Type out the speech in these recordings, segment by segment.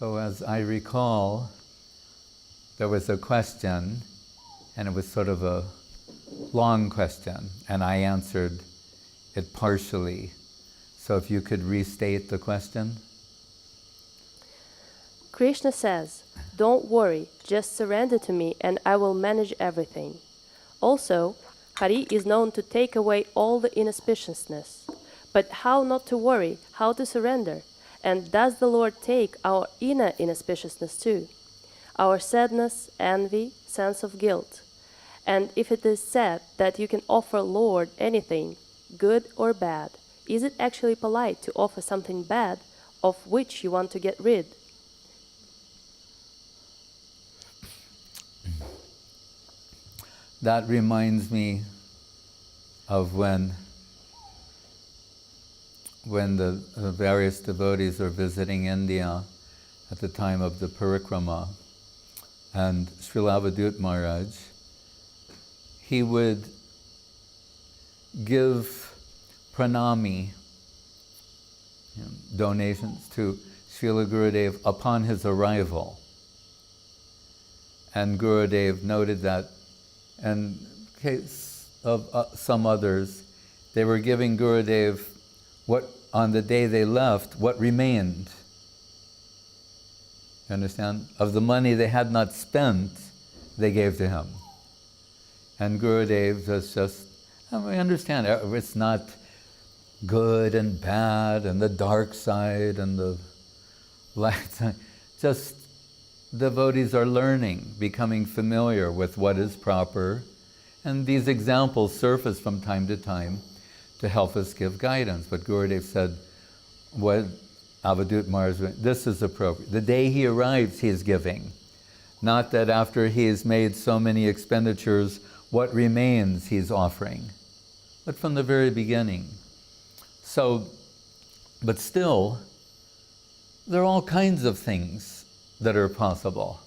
So as I recall, there was a question, and it was sort of a long question, and I answered it partially. So if you could restate the question. Krishna says, "Don't worry, just surrender to me and I will manage everything." Also, Hari is known to take away all the inauspiciousness. But how not to worry, how to surrender? And does the Lord take our inner inauspiciousness too? Our sadness, envy, sense of guilt. And if it is said that you can offer Lord anything, good or bad, is it actually polite to offer something bad of which you want to get rid? That reminds me of when the various devotees are visiting India at the time of the parikrama, and Srila Avadut Maharaj, he would give pranami, donations to Srila Gurudev upon his arrival. And Gurudev noted that in case of some others, they were giving Gurudev what, on the day they left, what remained. You understand? Of the money they had not spent, they gave to him. And Gurudev was just, and we understand, it's not good and bad and the dark side and the light side. Just devotees are learning, becoming familiar with what is proper. And these examples surface from time to time to help us give guidance. But Gurudev said, what Avadut Maharaj, this is appropriate. The day he arrives, he is giving. Not that after he has made so many expenditures, what remains he's offering. But from the very beginning. So, but still, there are all kinds of things that are possible.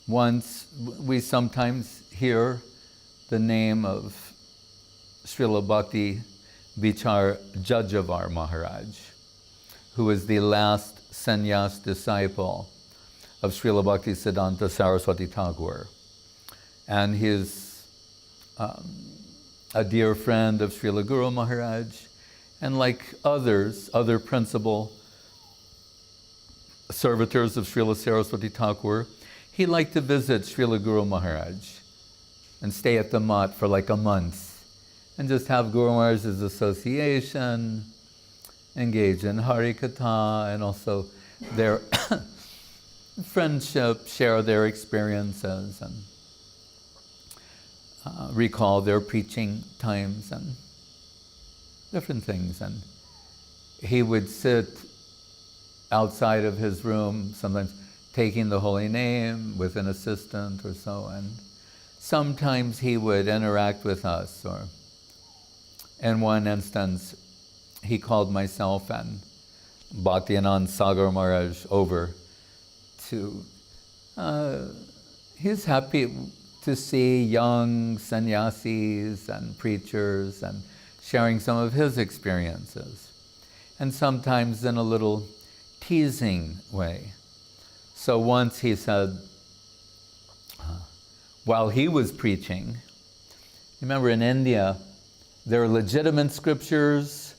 Once, we sometimes hear the name of Srila Bhakti Vichar Jajavar Maharaj, who was the last sannyas disciple of Srila Bhakti Siddhanta Saraswati Thakur. And he's a dear friend of Srila Guru Maharaj, and like others, other principal servitors of Srila Saraswati Thakur, he liked to visit Srila Guru Maharaj and stay at the mat for like a month and just have Guru Maharaj's association, engage in Hari Katha, and also their friendship, share their experiences, and recall their preaching times and different things. And he would sit outside of his room, sometimes taking the holy name with an assistant or so, and sometimes he would interact with us. Or in one instance, he called myself and Bhaktianand Sagar Maharaj over to, he's happy to see young sannyasis and preachers and sharing some of his experiences, and sometimes in a little teasing way. So once he said, while he was preaching, remember in India, there are legitimate scriptures,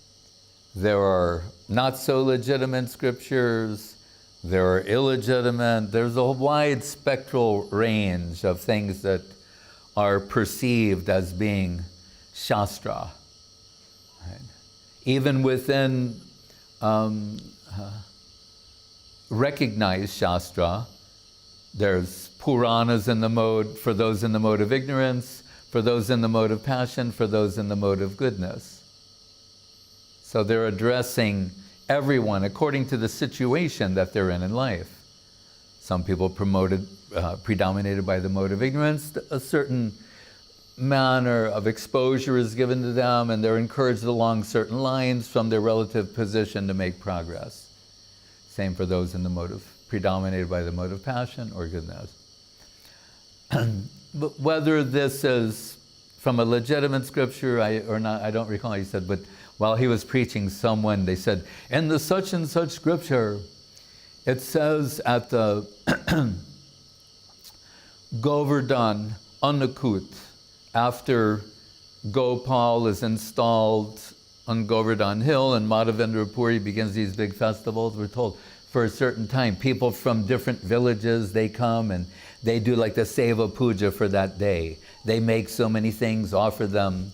there are not so legitimate scriptures, there are illegitimate, there's a wide spectral range of things that are perceived as being Shastra. Right? Even within recognized Shastra, there's Puranas in the mode, for those in the mode of ignorance, for those in the mode of passion, for those in the mode of goodness. So they're addressing everyone according to the situation that they're in life. Some people predominated by the mode of ignorance, a certain manner of exposure is given to them, and they're encouraged along certain lines from their relative position to make progress. Same for those in the mode of predominated by the mode of passion or goodness. But whether this is from a legitimate scripture or not, I don't recall. He said, but while he was preaching, they said, in the such and such scripture, It says at the Govardhan Annakut, after Gopal is installed on Govardhan Hill and Madhavendra Puri begins these big festivals, we're told for a certain time, people from different villages, they come and they do like the Seva Puja for that day. They make so many things, offer them.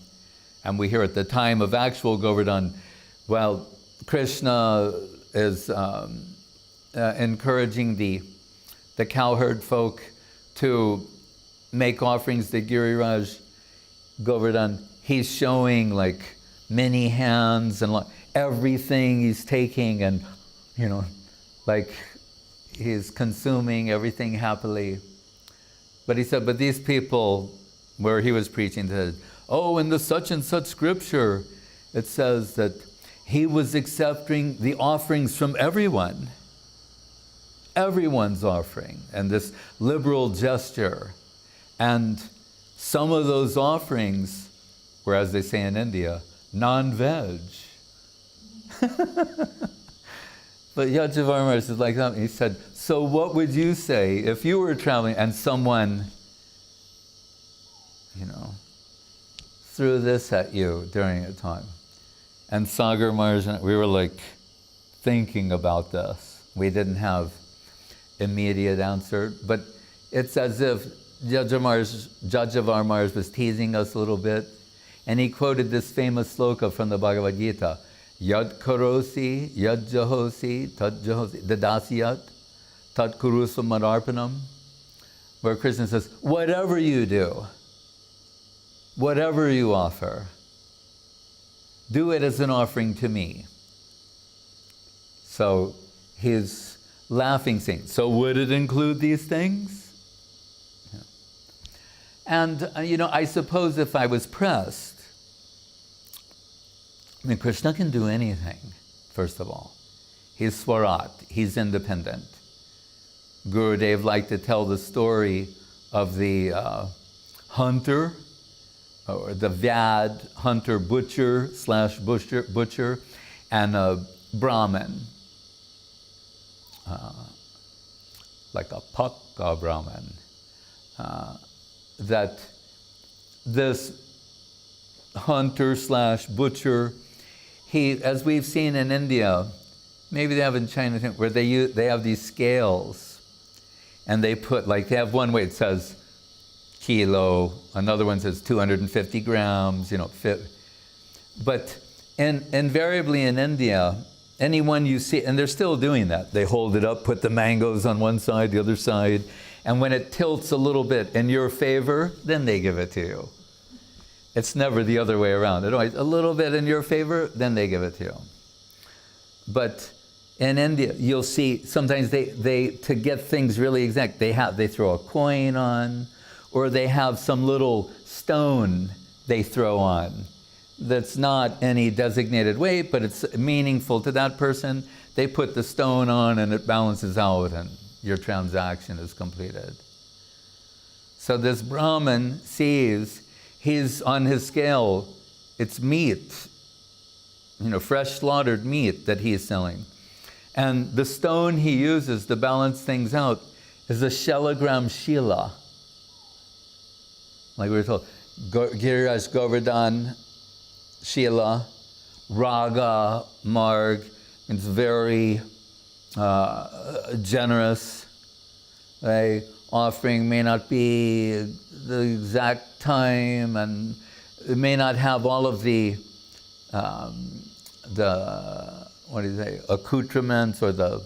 And we hear at the time of actual Govardhan, well, Krishna is encouraging the cowherd folk to make offerings to Giriraj Govardhan. He's showing like many hands and everything he's taking, and like he's consuming everything happily. But he said, but these people, where he was preaching, said, oh, in the such and such scripture, it says that he was accepting the offerings from everyone. Everyone's offering, and this liberal gesture. And some of those offerings were, as they say in India, non-veg. But Yajavarma is like that. He said, so what would you say if you were traveling and someone, threw this at you during a time? And Sagar Maharaj, we were like thinking about this. We didn't have immediate answer, but it's as if Jajavar Maharaj was teasing us a little bit, and he quoted this famous sloka from the Bhagavad Gita, Yad karosi, yad jahosi, tat jahosi, dadasiyat, tat kurusam madarpanam, where Krishna says, whatever you do, whatever you offer, do it as an offering to me. So he's laughing, saying, so would it include these things? Yeah. And, I suppose if I was pressed, Krishna can do anything, first of all. He's Swarat, he's independent. Gurudev liked to tell the story of the hunter, or the Vyad, hunter, butcher, and a Brahmin. Like a Pakka Brahmin. That this hunter / butcher, he, as we've seen in India, maybe they have in China too, where they have these scales, and they put, like, they have one way it says kilo, another one says 250 grams, But invariably in India, anyone you see, and they're still doing that, they hold it up, put the mangoes on one side, the other side, and when it tilts a little bit in your favor, then they give it to you. It's never the other way around. It's always a little bit in your favor, then they give it to you. But in India, you'll see sometimes they to get things really exact, they throw a coin on, or they have some little stone they throw on that's not any designated weight, but it's meaningful to that person. They put the stone on and it balances out and your transaction is completed. So this Brahmin sees, he's on his scale, it's meat, fresh slaughtered meat that he's selling. And the stone he uses to balance things out is a Shalagram Shila. Like we were told, Giriraj Govardhan Shila, Raga Marg, it's very generous. Offering may not be the exact time, and it may not have all of the accoutrements or the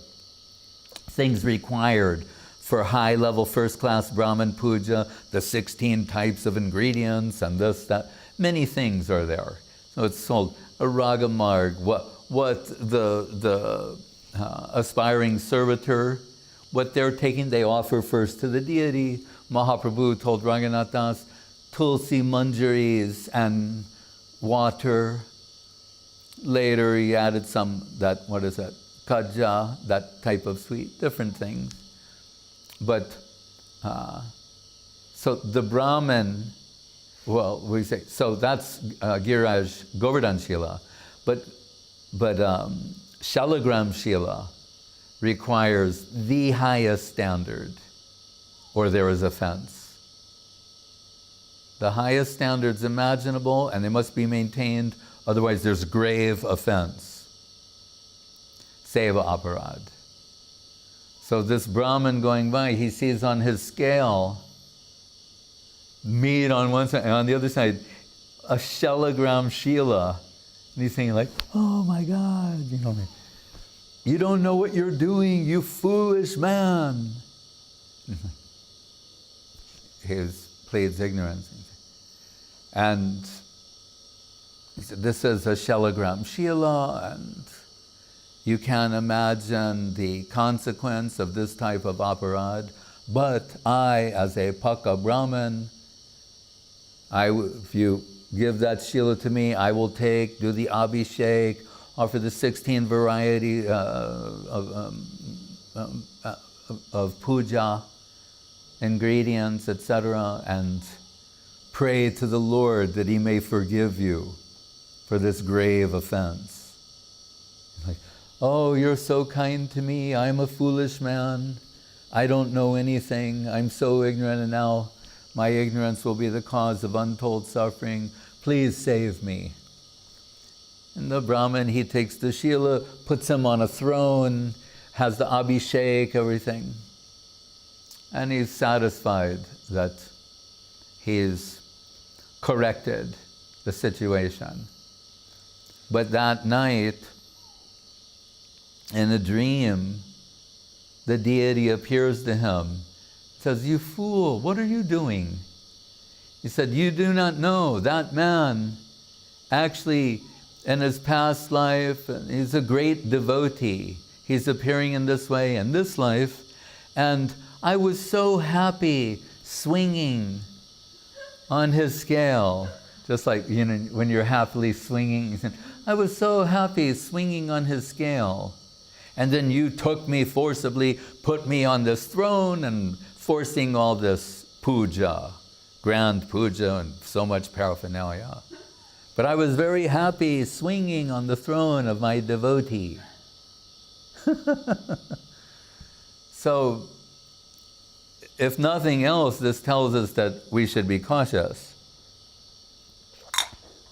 things required for high-level first-class Brahman puja, the 16 types of ingredients and this, that. Many things are there. So it's sold a raga marg, what the aspiring servitor, what they're taking, they offer first to the deity. Mahaprabhu told Raghunath Das, tulsi manjaris and water. Later he added some, kaja, that type of sweet, different things. But, so the Brahmin, we say, so that's Giriraj Govardhan Shila. But Shalagram Shila, requires the highest standard, or there is offense. The highest standards imaginable, and they must be maintained, otherwise there's grave offense. Seva aparad. So this Brahmin going by, he sees on his scale meat on one side, and on the other side, a shellagram Shila. And he's saying like, oh my God, you don't know what you're doing, you foolish man. He pleads ignorance. And he said, this is a shellagram Shila, and you can imagine the consequence of this type of aparad. But I, as a Paka Brahmin, if you give that Shila to me, I will do the Abhishek, offer the 16 variety of puja, ingredients, etc., and pray to the Lord that He may forgive you for this grave offense. Like, oh, you're so kind to me, I'm a foolish man, I don't know anything, I'm so ignorant, and now my ignorance will be the cause of untold suffering. Please save me. And the Brahmin, he takes the Shila, puts him on a throne, has the Abhishek, everything. And he's satisfied that he's corrected the situation. But that night, in a dream, the deity appears to him, says, you fool, what are you doing? He said, you do not know that man actually in his past life, he's a great devotee. He's appearing in this way in this life, and I was so happy swinging on his scale, just like when you're happily swinging. I was so happy swinging on his scale, and then you took me forcibly, put me on this throne, and forcing all this puja, grand puja, and so much paraphernalia. But I was very happy swinging on the throne of my devotee. So, if nothing else, this tells us that we should be cautious.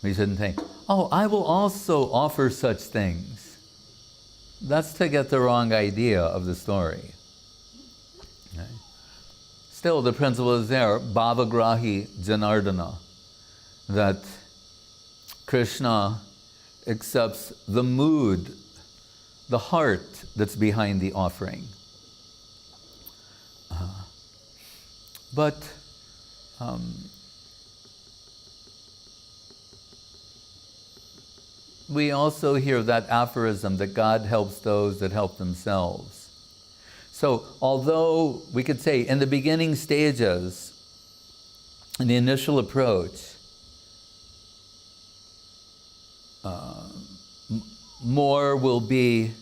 We shouldn't think, oh, I will also offer such things. That's to get the wrong idea of the story. Okay? Still, the principle is there, bhavagrahi janardana, that Krishna accepts the mood, the heart that's behind the offering. But we also hear that aphorism that God helps those that help themselves. So although we could say in the beginning stages, in the initial approach, more will be,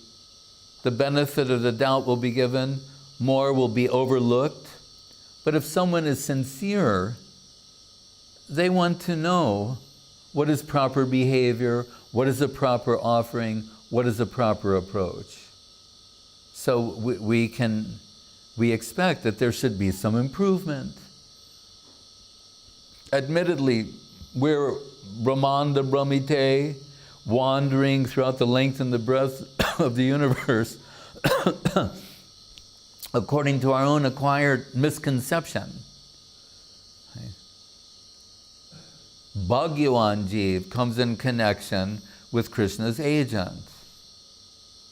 the benefit of the doubt will be given, more will be overlooked. But if someone is sincere, they want to know what is proper behavior, what is a proper offering, what is a proper approach. So we expect that there should be some improvement. Admittedly, we're Brahmanda Brahmite, wandering throughout the length and the breadth of the universe according to our own acquired misconception. Bhagyavan Jeev comes in connection with Krishna's agent,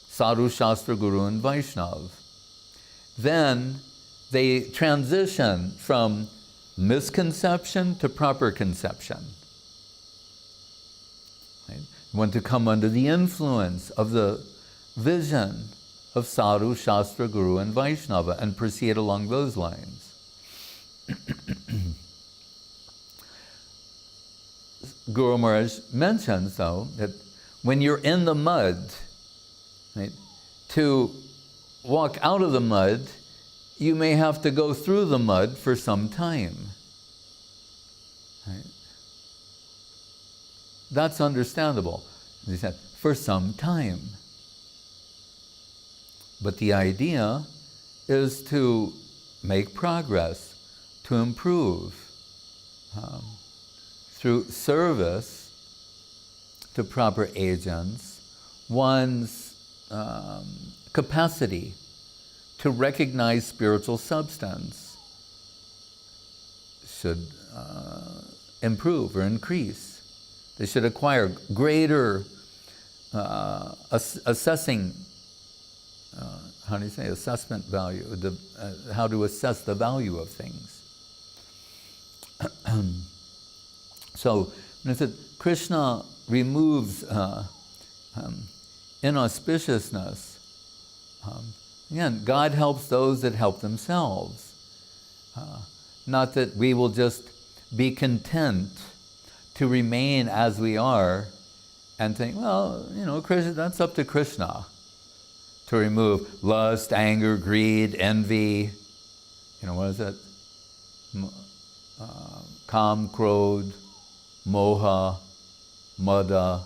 Sadhu, Shastra, Guru, and Vaishnav. Then they transition from misconception to proper conception. Right? Want to come under the influence of the vision of Sadhu, Shastra, Guru, and Vaishnava and proceed along those lines. Guru Maharaj mentions, though, that when you're in the mud, right, to walk out of the mud, you may have to go through the mud for some time. Right? That's understandable. He said, for some time. But the idea is to make progress, to improve through service to proper agents, one's capacity to recognize spiritual substance should improve or increase. They should acquire greater assessing, assessment value, how to assess the value of things. So, when I said Krishna removes inauspiciousness, again, God helps those that help themselves. Not that we will just be content to remain as we are and think, well, Krishna, that's up to Krishna to remove lust, anger, greed, envy, what is it? Kam, Krodh, Moha, Mada,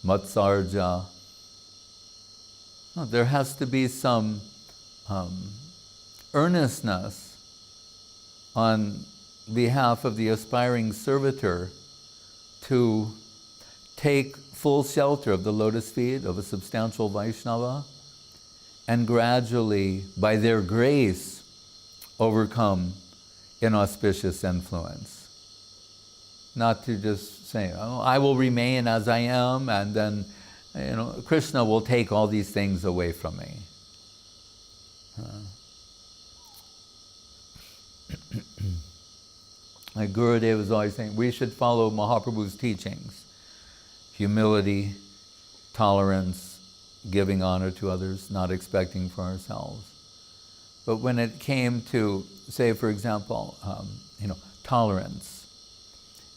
Matsarja. No, there has to be some earnestness on behalf of the aspiring servitor to take full shelter of the lotus feet of a substantial Vaishnava and gradually, by their grace, overcome inauspicious influence. Not to just say, oh, I will remain as I am, and then Krishna will take all these things away from me. Like Gurudev was always saying, we should follow Mahaprabhu's teachings. Humility, tolerance, giving honor to others, not expecting for ourselves. But when it came to, say, for example, tolerance,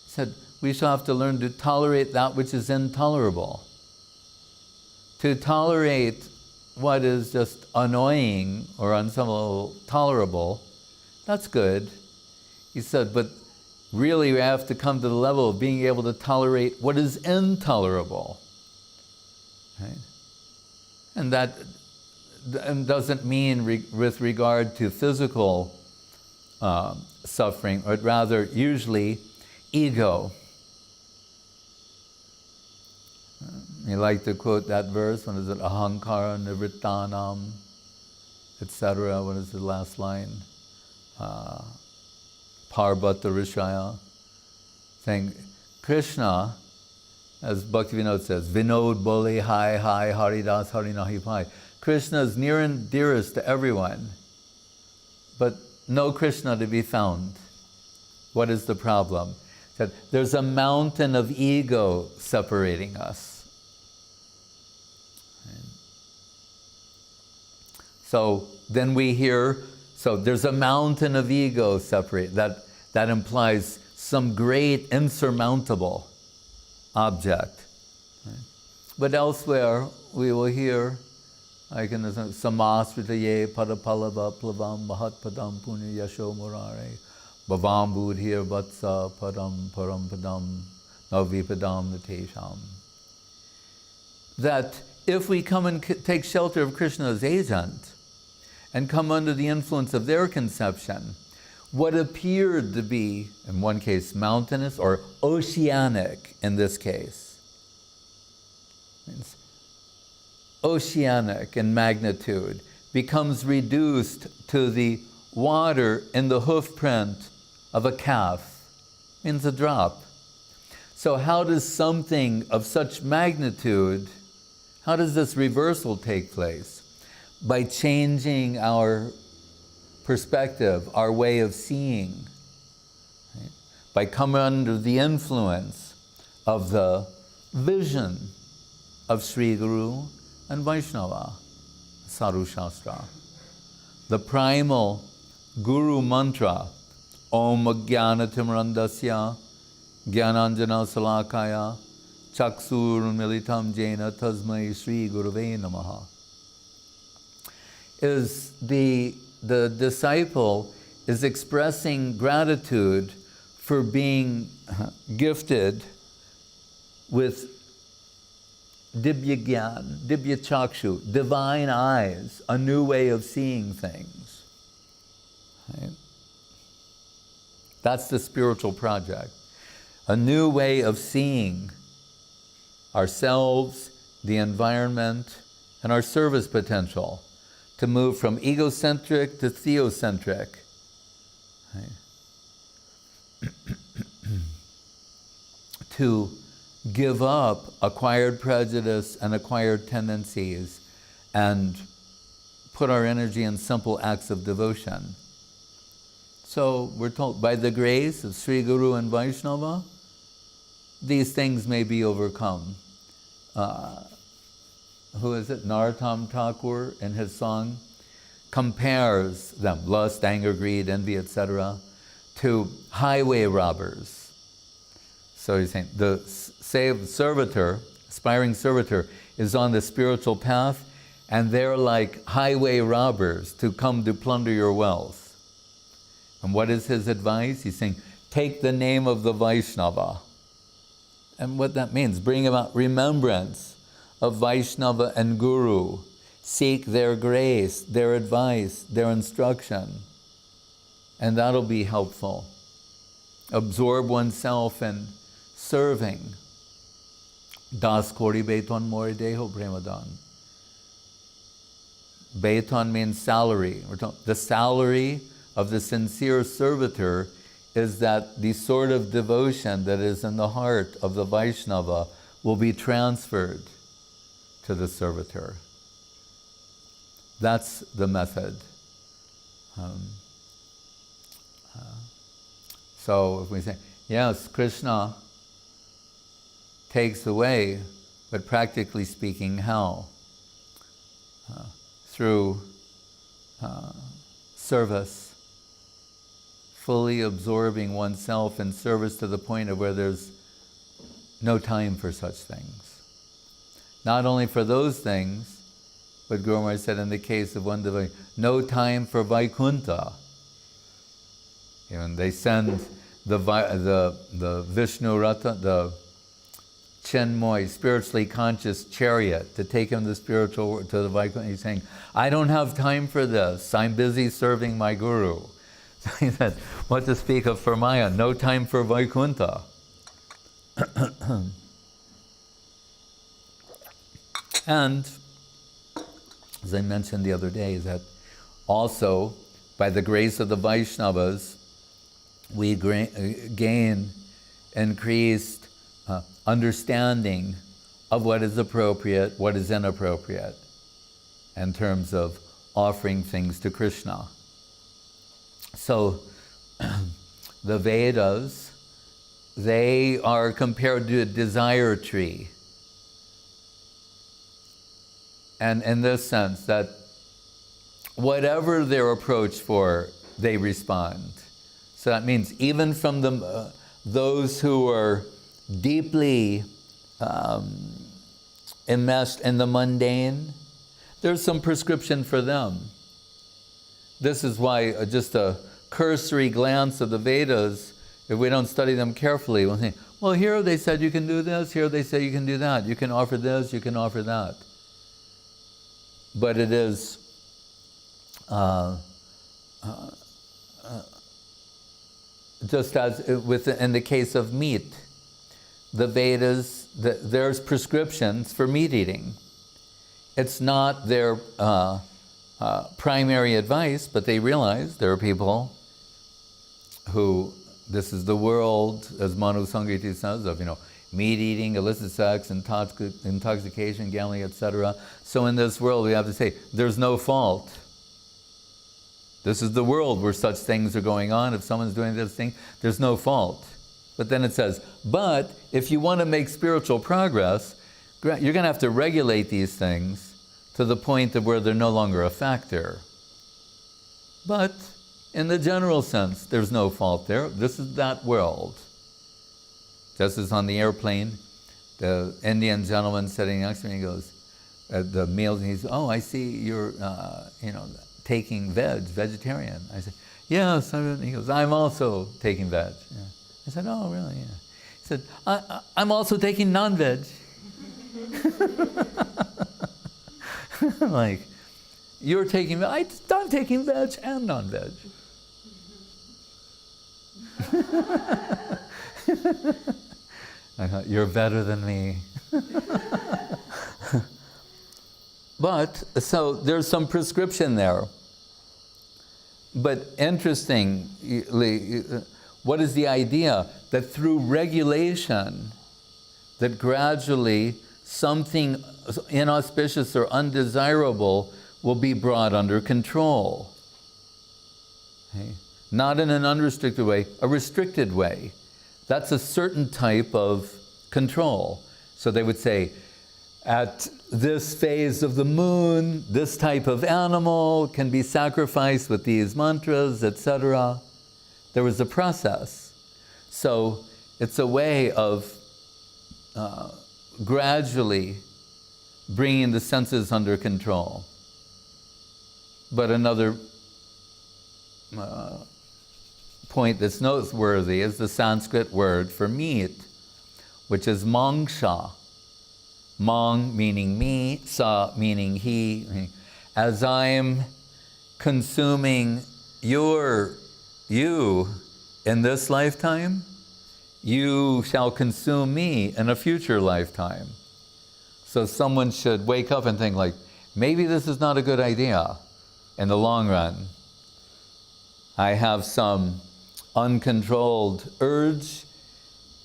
he said, we shall have to learn to tolerate that which is intolerable. To tolerate what is just annoying or on some level tolerable, that's good. He said, but really we have to come to the level of being able to tolerate what is intolerable. Right? And that doesn't mean with regard to physical suffering, but rather usually ego. You like to quote that verse, what is it? Ahankara nivrittanam, etc. What is the last line? Parbata Rishaya, saying, Krishna, as Bhaktivinoda says, Vinod Boli Hai Hai Haridas Harinahi Pai. Krishna is near and dearest to everyone, but no Krishna to be found. What is the problem? That there's a mountain of ego separating us. So then we hear, so there's a mountain of ego separate. That implies some great insurmountable object. Right? But elsewhere we will hear, like in the Samasritaye Padapalava Plavam Mahatpadam Punya Yasho Murare Bhavam Budhir Vatsa Padam Param Padam Navipadam Natesham. That if we come and take shelter of Krishna's agent and come under the influence of their conception, what appeared to be, in one case, mountainous or oceanic in this case, means oceanic in magnitude, becomes reduced to the water in the hoof print of a calf, means a drop. So how does something of such magnitude, how does this reversal take place? By changing our perspective, our way of seeing, right? By coming under the influence of the vision of Sri Guru and Vaishnava, Sadhu Shastra. The primal Guru mantra, Om Jnanatimrandasya Jnananjana Salakaya Chaksur Militam Jena Tasmai Sri Guruve Namaha, is the disciple is expressing gratitude for being gifted with Dibya Gyan, Dibya Chakshu, divine eyes, a new way of seeing things. Right? That's the spiritual project. A new way of seeing ourselves, the environment, and our service potential, to move from egocentric to theocentric. Right? To give up acquired prejudice and acquired tendencies and put our energy in simple acts of devotion. So we're told, by the grace of Sri Guru and Vaishnava, these things may be overcome. Who is it? Narottam Thakur, in his song, compares them, lust, anger, greed, envy, etc., to highway robbers. So he's saying the saved servitor, aspiring servitor, is on the spiritual path, and they're like highway robbers to come to plunder your wealth. And what is his advice? He's saying, take the name of the Vaishnava. And what that means, bring about remembrance of Vaishnava and Guru. Seek their grace, their advice, their instruction. And that'll be helpful. Absorb oneself in serving. Das kori beton more deho premadan. Beton means salary. The salary of the sincere servitor is that the sort of devotion that is in the heart of the Vaishnava will be transferred to the servitor. That's the method. So if we say, yes, Krishna takes away, but practically speaking, how? Through service. Fully absorbing oneself in service to the point of where there's no time for such things. Not only for those things, but Guru Maharaj said in the case of one devotee, no time for Vaikuntha. And they send the Vishnu Ratha, the Chenmoy, spiritually conscious chariot to take him to the Vaikuntha. He's saying, I don't have time for this. I'm busy serving my Guru. So he said, what to speak of for Maya? No time for Vaikuntha. And, as I mentioned the other day, that also, by the grace of the Vaishnavas, we gain increased understanding of what is appropriate, what is inappropriate, in terms of offering things to Krishna. So, the Vedas, they are compared to a desire tree. And in this sense, that whatever they're approached for, they respond. So that means even from those who are deeply enmeshed in the mundane, there's some prescription for them. This is why just a cursory glance of the Vedas, if we don't study them carefully, we'll think, well, here they said you can do this, here they say you can do that. You can offer this, you can offer that. But it is just as in the case of meat, the Vedas, there's prescriptions for meat eating. It's not their primary advice, but they realize there are people who, this is the world, as Manu Sangiti says, of meat eating, illicit sex, intoxication, gambling, etc. So in this world we have to say, there's no fault. This is the world where such things are going on. If someone's doing this thing, there's no fault. But then it says, but if you want to make spiritual progress, you're going to have to regulate these things to the point of where they're no longer a factor. But in the general sense, there's no fault there. This is that world. Just as on the airplane, the Indian gentleman sitting next to me goes, at the meals, and he says, oh, I see you're, taking vegetarian. I said, yes. He goes, I'm also taking veg. Yeah. I said, oh, really? Yeah. He said, I'm also taking non-veg. Like, you're taking, I'm taking veg and non-veg. You're better than me. But, so there's some prescription there. But interestingly, what is the idea? That through regulation, that gradually something inauspicious or undesirable will be brought under control. Okay? Not in an unrestricted way, a restricted way. That's a certain type of control. So they would say, at this phase of the moon, this type of animal can be sacrificed with these mantras, etc. There was a process. So it's a way of gradually bringing the senses under control. But another point that's noteworthy is the Sanskrit word for meat, which is mangsha. Mang meaning me, sa meaning he. As I'm consuming you in this lifetime, you shall consume me in a future lifetime. So someone should wake up and think like, maybe this is not a good idea in the long run. I have some uncontrolled urge,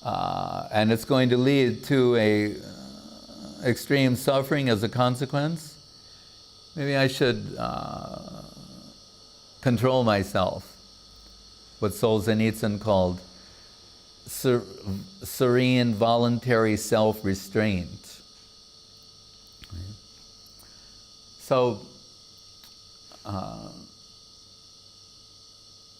and it's going to lead to a extreme suffering as a consequence. Maybe I should control myself. What Solzhenitsyn called serene, voluntary self-restraint. So,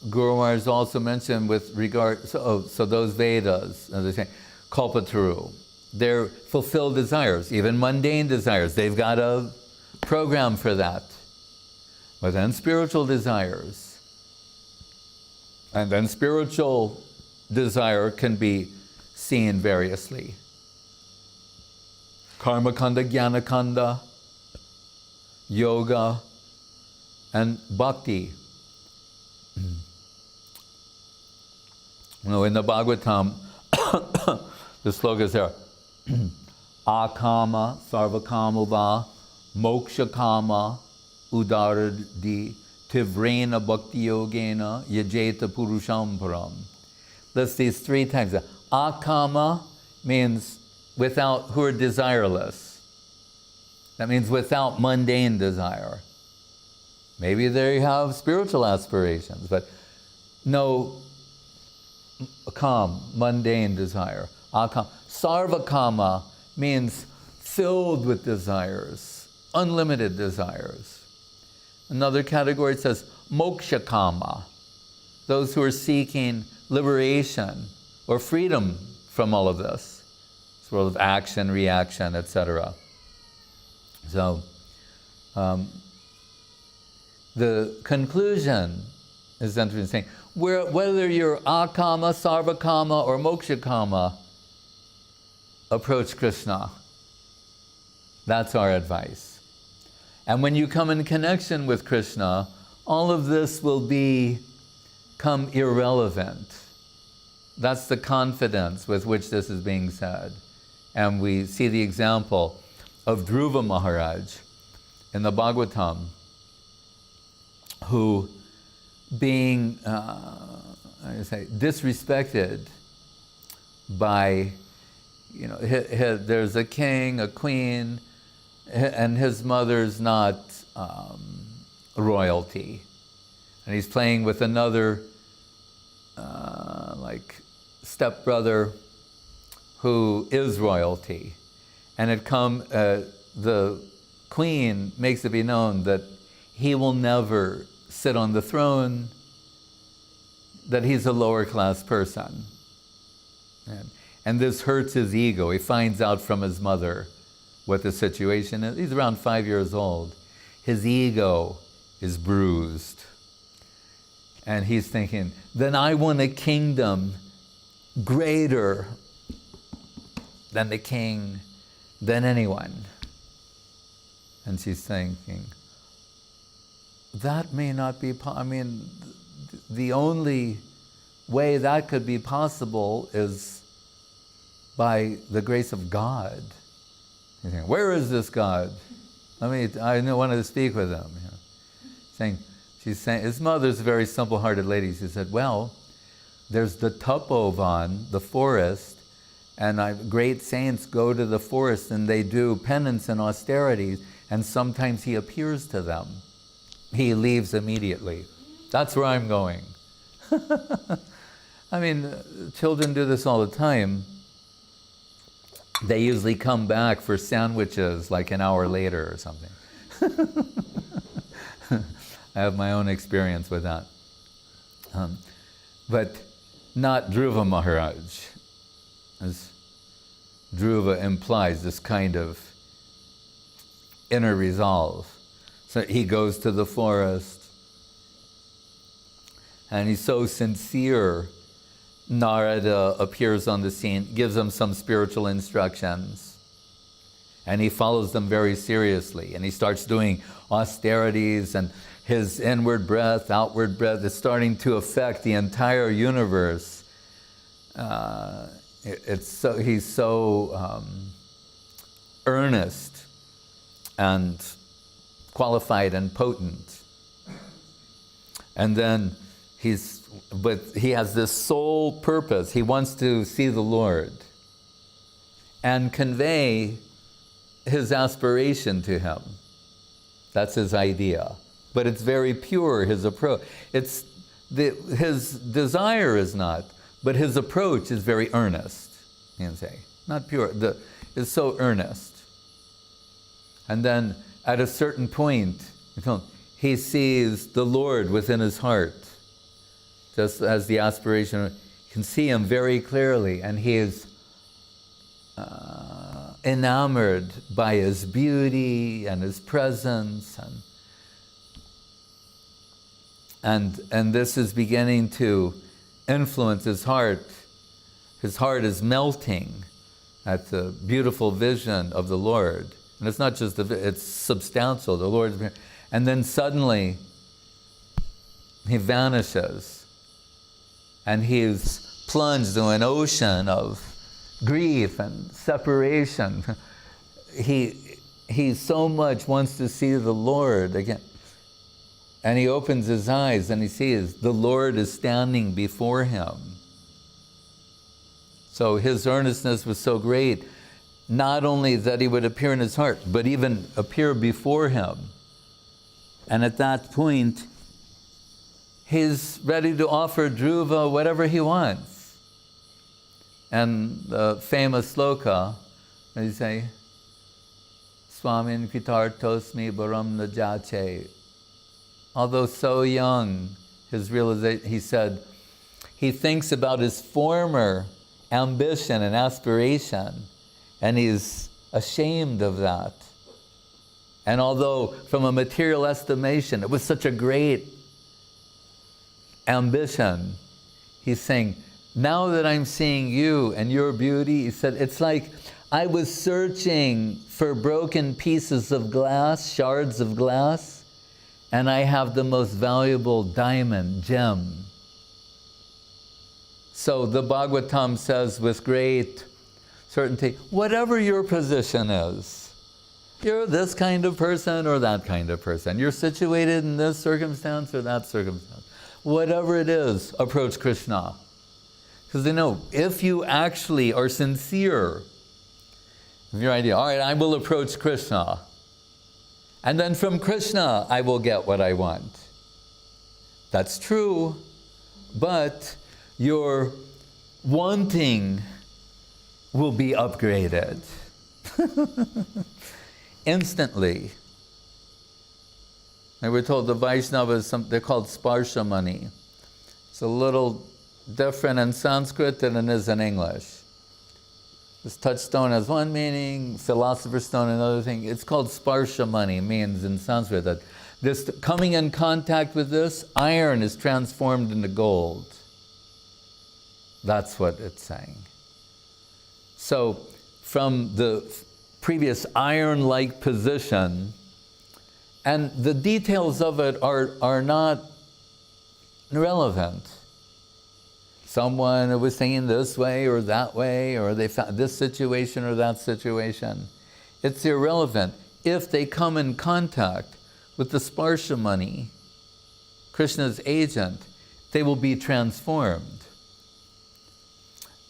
Guru Maharaj also mentioned with regard, so those Vedas, as they say, Kalpataru, they're fulfilled desires, even mundane desires. They've got a program for that. But then spiritual desires. And then spiritual desire can be seen variously. Karma kanda, jnana kanda, yoga, and bhakti. In the Bhagavatam, the sloka is there. Akama sarvakamuva moksha kama udaradi tivrena bhakti yogena yajeta purusham param. List these three times. Akama means without, who are desireless. That means without mundane desire. Maybe they have spiritual aspirations, but no mundane desire. Akama. Sarvakama means filled with desires, unlimited desires. Another category says moksha kama, those who are seeking liberation or freedom from all of this world of action, reaction, etc. So, the conclusion is interesting. Whether you're akama, sarvakama, or mokshakama, approach Krishna. That's our advice. And when you come in connection with Krishna, all of this will become irrelevant. That's the confidence with which this is being said. And we see the example of Dhruva Maharaj in the Bhagavatam, who, being disrespected by, there's a king, a queen, and his mother's not royalty. And he's playing with another, stepbrother who is royalty. And the queen makes it be known that he will never sit on the throne, that he's a lower class person. And this hurts his ego. He finds out from his mother what the situation is. He's around 5 years old. His ego is bruised. And he's thinking, then I want a kingdom greater than the king than anyone. And she's thinking, that may not be, the only way that could be possible is by the grace of God. You think, where is this God? I wanted to speak with him. She's saying, his mother's a very simple-hearted lady. She said, well, there's the tapovan, the forest, and great saints go to the forest and they do penance and austerities, and sometimes he appears to them. He leaves immediately. That's where I'm going. Children do this all the time. They usually come back for sandwiches like an hour later or something. I have my own experience with that. But not Dhruva Maharaj. As Dhruva implies, this kind of inner resolve. So he goes to the forest, and he's so sincere. Narada appears on the scene, gives him some spiritual instructions, and he follows them very seriously. And he starts doing austerities, and his inward breath, outward breath is starting to affect the entire universe. He's so earnest and qualified and potent. And then he has this sole purpose. He wants to see the Lord and convey his aspiration to him. That's his idea. But it's very pure, his approach. His desire is not, but his approach is very earnest, you can say. Not pure, it's so earnest. And then at a certain point, he sees the Lord within his heart. Just as the aspiration, you can see him very clearly, and he is enamored by his beauty and his presence, and this is beginning to influence his heart. His heart is melting at the beautiful vision of the Lord. And it's not just it's substantial, the Lord's, and then suddenly he vanishes, and he's plunged into an ocean of grief and separation. He so much wants to see the Lord again. And he opens his eyes and he sees the Lord is standing before him. So his earnestness was so great, not only that he would appear in his heart, but even appear before him. And at that point, he's ready to offer Dhruva whatever he wants. And the famous sloka, they say, Swamin Kitartosmi Baram Najache. Although so young, his realization, he said, he thinks about his former ambition and aspiration, and he's ashamed of that. And although from a material estimation, it was such a great ambition, he's saying, now that I'm seeing you and your beauty, he said, it's like I was searching for broken pieces of glass, shards of glass, and I have the most valuable diamond, gem. So the Bhagavatam says with great certainty, whatever your position is, you're this kind of person or that kind of person, you're situated in this circumstance or that circumstance, whatever it is, approach Krishna. Because they know, if you actually are sincere with your idea, all right, I will approach Krishna, and then from Krishna, I will get what I want. That's true, but your wanting will be upgraded. Instantly. And we're told the Vaishnavas, they're called sparsha money. It's a little different in Sanskrit than it is in English. This touchstone has one meaning, philosopher's stone another thing. It's called sparsha money, means in Sanskrit that this coming in contact with this, iron is transformed into gold. That's what it's saying. So from the previous iron-like position, and the details of it are not relevant. Someone was thinking this way or that way, or they found this situation or that situation. It's irrelevant. If they come in contact with the Sparsha money, Krishna's agent, they will be transformed.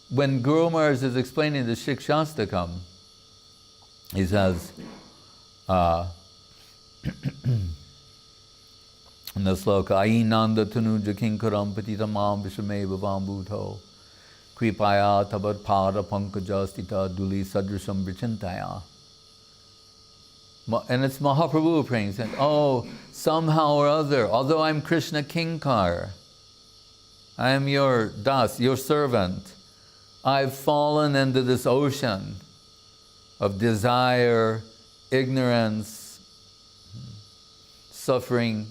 When Guru Maharaj is explaining the Shikshastakam, he says, in the sloka, Ainanda tanuja kinkaram patitamam vishameva vambhuto kripaya tabat pada pankajastita duli sadrisham vichintaya. And it's Mahaprabhu praying, saying, oh, somehow or other, although I'm Krishna Kinkar, I am your das, your servant, I've fallen into this ocean of desire, ignorance, suffering.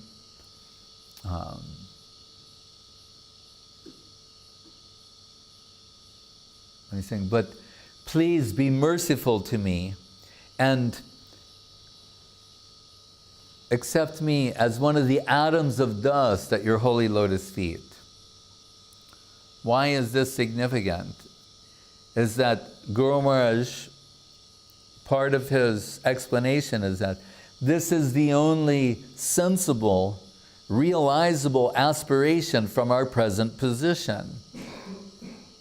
He's saying, but please be merciful to me and accept me as one of the atoms of dust at your holy lotus feet. Why is this significant? Is that Guru Maharaj, part of his explanation is that this is the only sensible, realizable aspiration from our present position.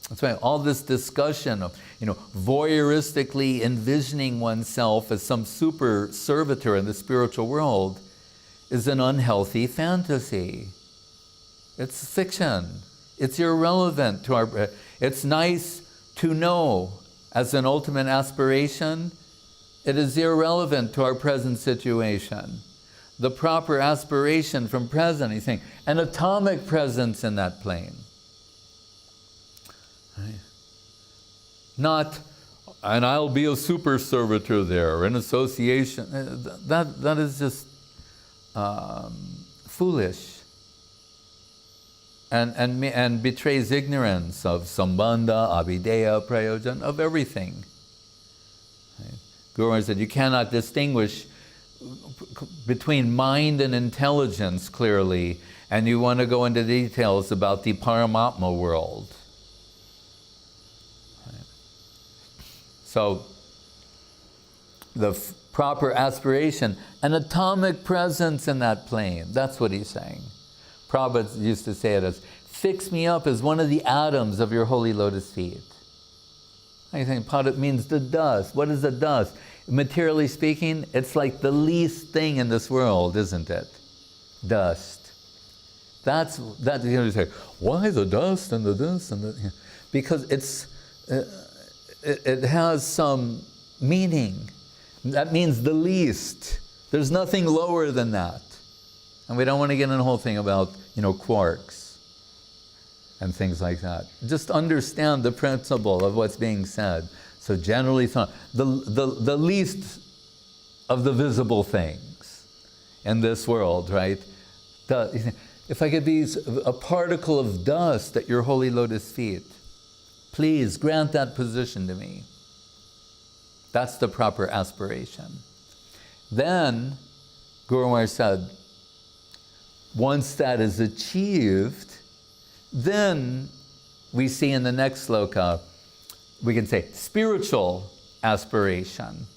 That's why all this discussion of, voyeuristically envisioning oneself as some super servitor in the spiritual world is an unhealthy fantasy. It's fiction. It's irrelevant to our... It's nice to know as an ultimate aspiration. It is irrelevant to our present situation. The proper aspiration from present, he's saying, an atomic presence in that plane. Right? Not, and I'll be a super servitor there, an association. That is just foolish and betrays ignorance of sambandha, abhideya, prayojan, of everything. Right? Guru Maharaj said you cannot distinguish between mind and intelligence clearly, and you want to go into details about the Paramatma world. So, the proper aspiration, an atomic presence in that plane. That's what he's saying. Prabhupada used to say it as, fix me up as one of the atoms of your holy lotus feet. I think Pada means the dust. What is the dust? Materially speaking, it's like the least thing in this world, isn't it? Dust. That's you say, why the dust and the this and the... Because it has some meaning. That means the least. There's nothing lower than that. And we don't want to get in the whole thing about, quarks and things like that. Just understand the principle of what's being said. So generally, the least of the visible things in this world, right? If I could be a particle of dust at your holy lotus feet, please grant that position to me. That's the proper aspiration. Then, Guru Maharaj said, once that is achieved, then we see in the next sloka, we can say spiritual aspiration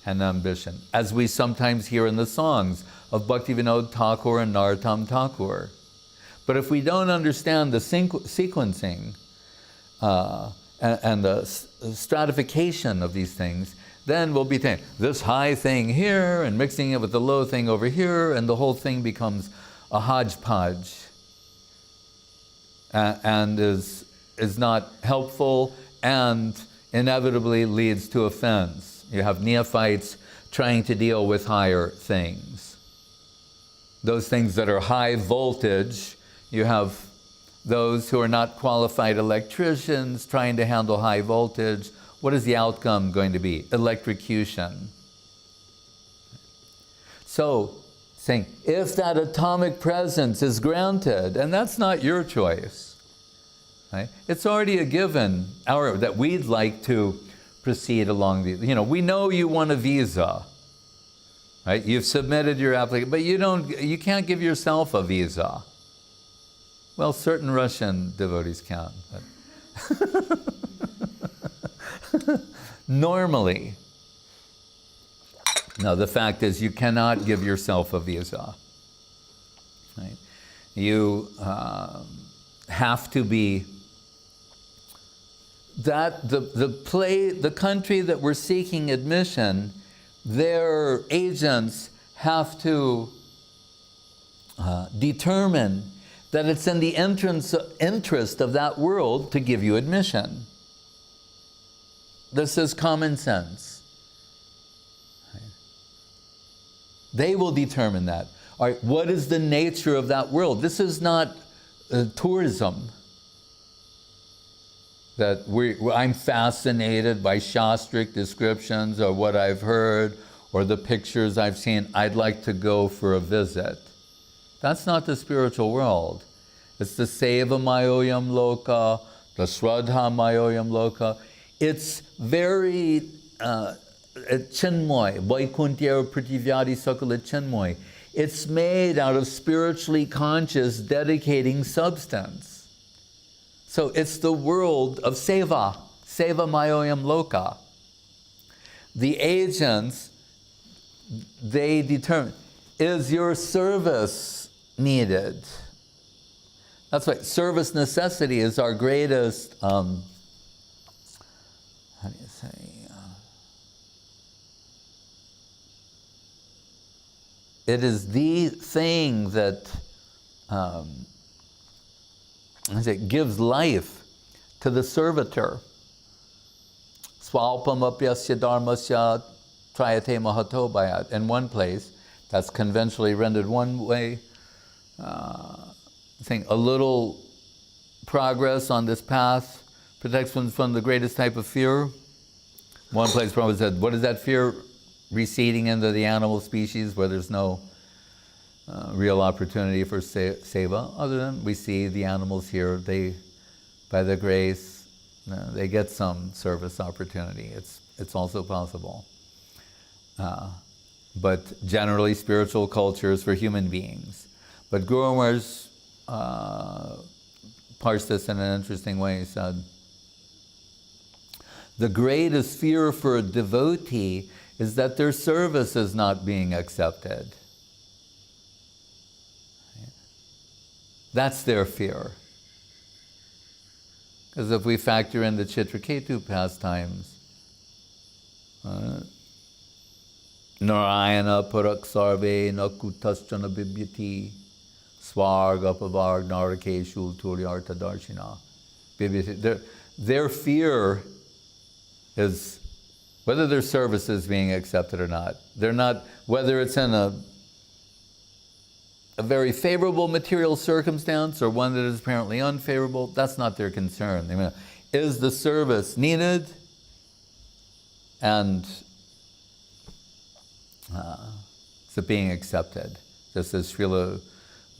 and ambition, as we sometimes hear in the songs of Bhaktivinoda Thakur and Narottam Thakur. But if we don't understand the sequencing and the stratification of these things, then we'll be thinking, this high thing here and mixing it with the low thing over here, and the whole thing becomes a hodgepodge and is not helpful and inevitably leads to offense. You have neophytes trying to deal with higher things. Those things that are high voltage, you have those who are not qualified electricians trying to handle high voltage. What is the outcome going to be? Electrocution. So, saying, if that atomic presence is granted, and that's not your choice, right? It's already a given that we'd like to proceed along the, we know you want a visa, right? You've submitted your application, but you can't give yourself a visa. Well, certain Russian devotees can, but normally, no, the fact is you cannot give yourself a visa, right? You have to be that the country that we're seeking admission, their agents have to determine that it's in the interest of that world to give you admission. This is common sense. They will determine that. All right, what is the nature of that world? This is not tourism. That I'm fascinated by Shastric descriptions or what I've heard or the pictures I've seen. I'd like to go for a visit. That's not the spiritual world. It's the Seva Mayoyam Loka, the Shraddha Mayoyam Loka. It's very Chinmoy, Vaikuntya Prativyadi Sakala Chinmoy. It's made out of spiritually conscious, dedicating substance. So it's the world of Seva, Seva Mayoyam Loka. The agents, they determine, is your service needed? That's right, service necessity is our greatest, how do you say? It is the thing that it gives life to the servitor. Swalpamapyasya dharmasya trayate mahato bayat. In one place, that's conventionally rendered one way, saying a little progress on this path protects one from the greatest type of fear. One place probably said, what is that fear? Receding into the animal species where there's no real opportunity for seva. Other than we see the animals here, they, by the grace, they get some service opportunity. It's also possible. But generally spiritual cultures for human beings. But Guru Maharaj parsed this in an interesting way. He said, the greatest fear for a devotee is that their service is not being accepted. That's their fear. Because if we factor in the Chitraketu pastimes, Narayana Parak Sarve Nakutaschana Bibyati Svarga Pavarg Narakeshul Turyarta Darshina Bibyati. Their fear is whether their service is being accepted or not. They're not, whether it's in a very favorable material circumstance or one that is apparently unfavorable, that's not their concern. I mean, is the service needed? And is it being accepted? Just as Srila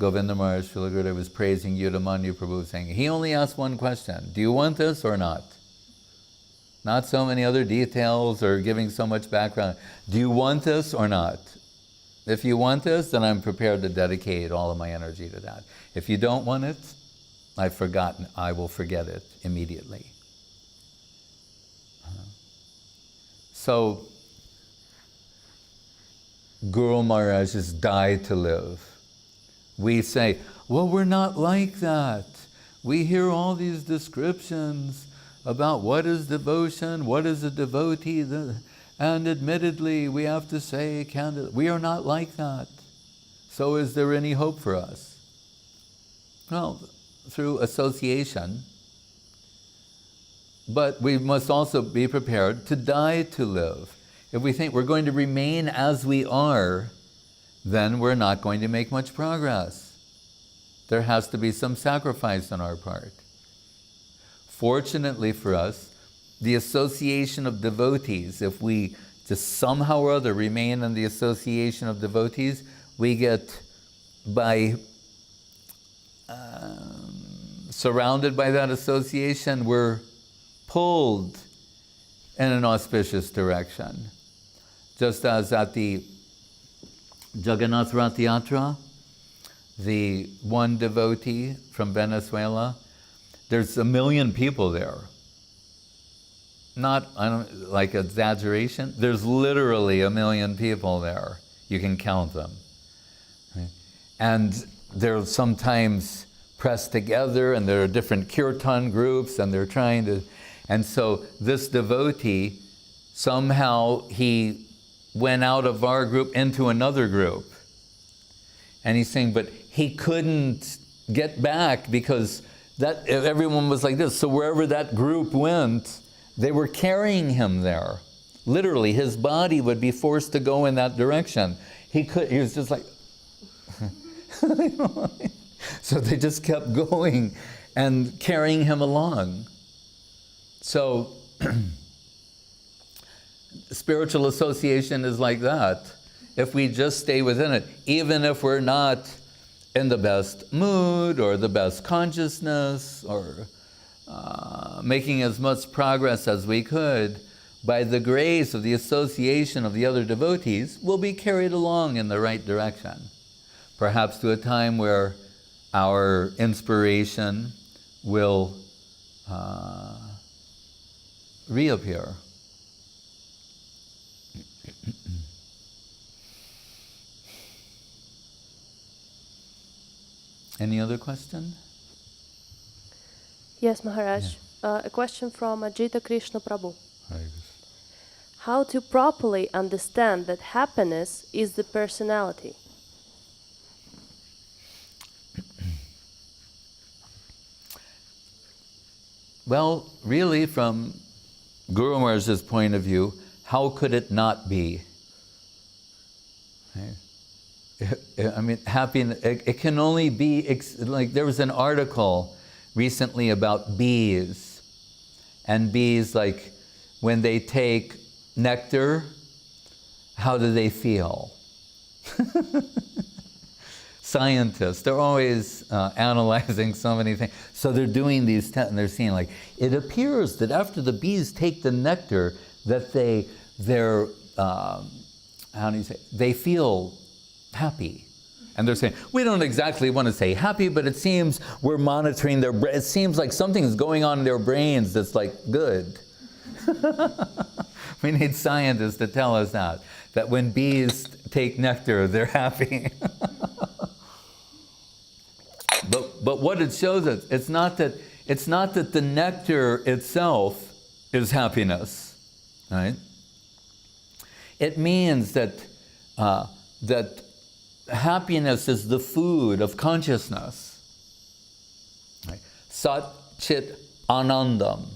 Govinda Maharaj, Srila Gurudev was praising Yudamanyu Prabhu, saying, he only asked one question, do you want this or not? Not so many other details or giving so much background. Do you want this or not? If you want this, then I'm prepared to dedicate all of my energy to that. If you don't want it, I've forgotten, I will forget it immediately. So, Guru Maharaj has died to live. We say, well, we're not like that. We hear all these descriptions about what is devotion, what is a devotee, and admittedly, we have to say, we are not like that. So is there any hope for us? Well, through association, but we must also be prepared to die to live. If we think we're going to remain as we are, then we're not going to make much progress. There has to be some sacrifice on our part. Fortunately for us, the association of devotees, if we just somehow or other remain in the association of devotees, we get, by surrounded by that association, we're pulled in an auspicious direction. Just as at the Jagannath Rath Yatra, the one devotee from Venezuela, there's 1 million people there. Not, I don't like exaggeration, there's literally 1 million people there. You can count them. And they're sometimes pressed together, and there are different kirtan groups, and they're trying to, and so this devotee, somehow he went out of our group into another group. And he's saying, but he couldn't get back because that everyone was like this. So wherever that group went, they were carrying him there. Literally, his body would be forced to go in that direction. He was just like, so they just kept going and carrying him along. So spiritual association is like that. If we just stay within it, even if we're not in the best mood or the best consciousness or making as much progress as we could, by the grace of the association of the other devotees, we'll be carried along in the right direction. Perhaps to a time where our inspiration will reappear. Any other question? Yes, Maharaj. A question from Ajita Krishna Prabhu. How to properly understand that happiness is the personality? Well, really, from Guru Maharaj's point of view, how could it not be? I mean, happiness, it can only be, like there was an article recently about bees. And bees, like, when they take nectar, how do they feel? Scientists, they're always analyzing so many things. So they're doing these tests and they're seeing, like, it appears that after the bees take the nectar, that they're how do you say, they feel happy. And they're saying, we don't exactly want to say happy, but it seems we're monitoring their brain. It seems like something's going on in their brains that's like good. We need scientists to tell us that when bees take nectar, they're happy. But what it shows us, it's not that the nectar itself is happiness, right? It means that that happiness is the food of consciousness. Right? Sat Chit Anandam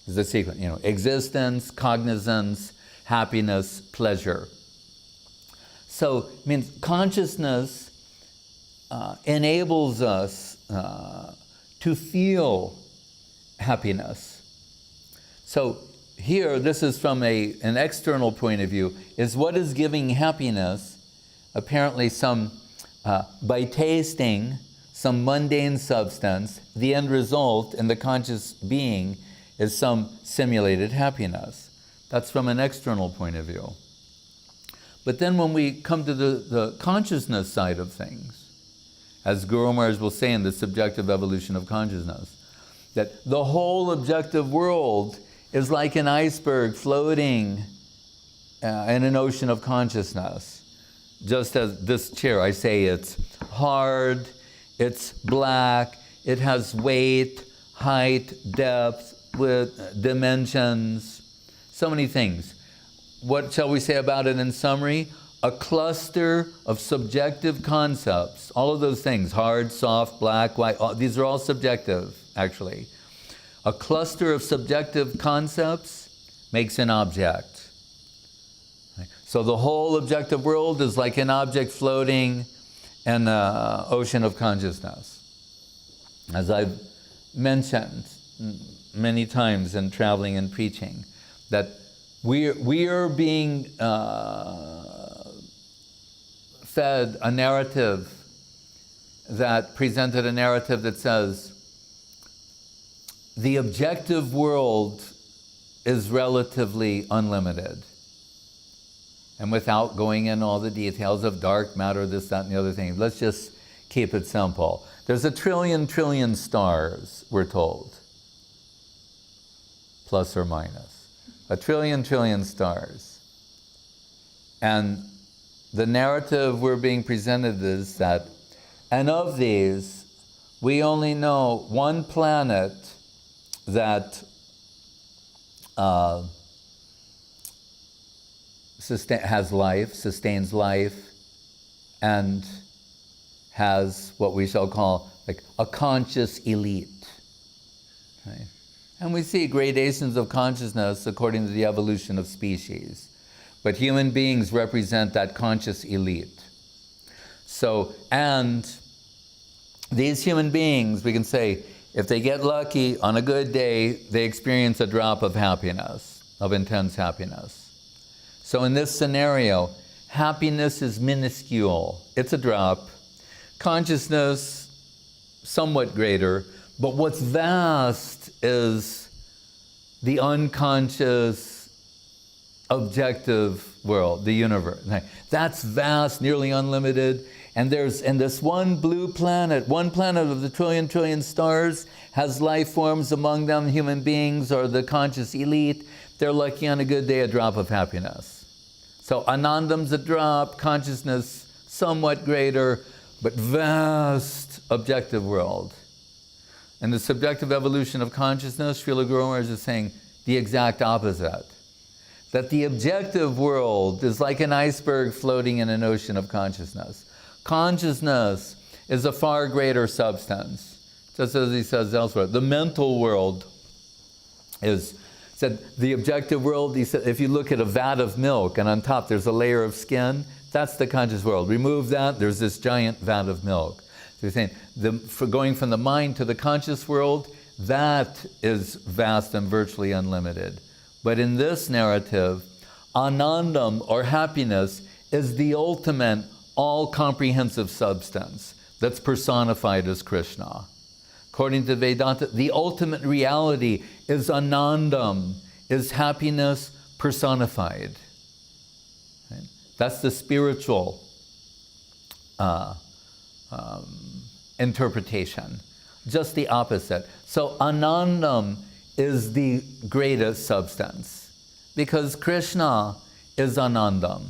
is the sequence. Existence, cognizance, happiness, pleasure. So it means consciousness enables us to feel happiness. So here, this is from an external point of view, is what is giving happiness. Apparently by tasting some mundane substance, the end result in the conscious being is some simulated happiness. That's from an external point of view. But then when we come to the consciousness side of things, as Guru Maharaj will say in the subjective evolution of consciousness, that the whole objective world is like an iceberg floating in an ocean of consciousness. Just as this chair, I say it's hard, it's black, it has weight, height, depth, with dimensions, so many things. What shall we say about it in summary? A cluster of subjective concepts. All of those things, hard, soft, black, white, these are all subjective, actually. A cluster of subjective concepts makes an object. So the whole objective world is like an object floating in an ocean of consciousness. As I've mentioned many times in traveling and preaching, that we are being fed a narrative that presented a narrative that says the objective world is relatively unlimited. And without going in all the details of dark matter, this, that, and the other thing, let's just keep it simple. There's a trillion stars, we're told, plus or minus. A trillion stars. And the narrative we're being presented is that, and of these, we only know one planet that has life, sustains life, and has what we shall call like a conscious elite. Okay? And we see gradations of consciousness according to the evolution of species. But human beings represent that conscious elite. So, and these human beings, we can say, if they get lucky, on a good day, they experience a drop of happiness, of intense happiness. So in this scenario, happiness is minuscule. It's a drop. Consciousness, somewhat greater. But what's vast is the unconscious, objective world, the universe. That's vast, nearly unlimited. And there's, in this one blue planet, one planet of the trillion stars has life forms, among them human beings or the conscious elite. They're lucky on a good day, a drop of happiness. So Anandam's a drop, consciousness somewhat greater, but vast objective world. And the subjective evolution of consciousness, Srila Guru Maharaj is saying the exact opposite. That the objective world is like an iceberg floating in an ocean of consciousness. Consciousness is a far greater substance. Just as he says elsewhere, the mental world is, said the objective world, he said, if you look at a vat of milk and on top there's a layer of skin, that's the conscious world. Remove that, there's this giant vat of milk. So he's saying, for going from the mind to the conscious world, that is vast and virtually unlimited. But in this narrative, Anandam, or happiness, is the ultimate, all-comprehensive substance that's personified as Krishna. According to Vedanta, the ultimate reality is Anandam, is happiness personified. Right? That's the spiritual interpretation. Just the opposite. So Anandam is the greatest substance, because Krishna is Anandam,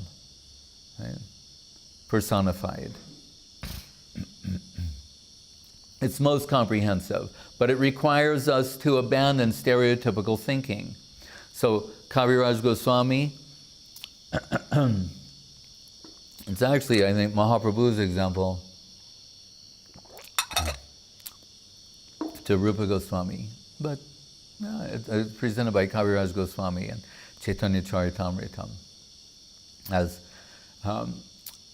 right? Personified. It's most comprehensive, but it requires us to abandon stereotypical thinking. So Kaviraj Goswami, it's actually, I think, Mahaprabhu's example to Rupa Goswami, but it's presented by Kaviraj Goswami and Chaitanya Charitamritam. As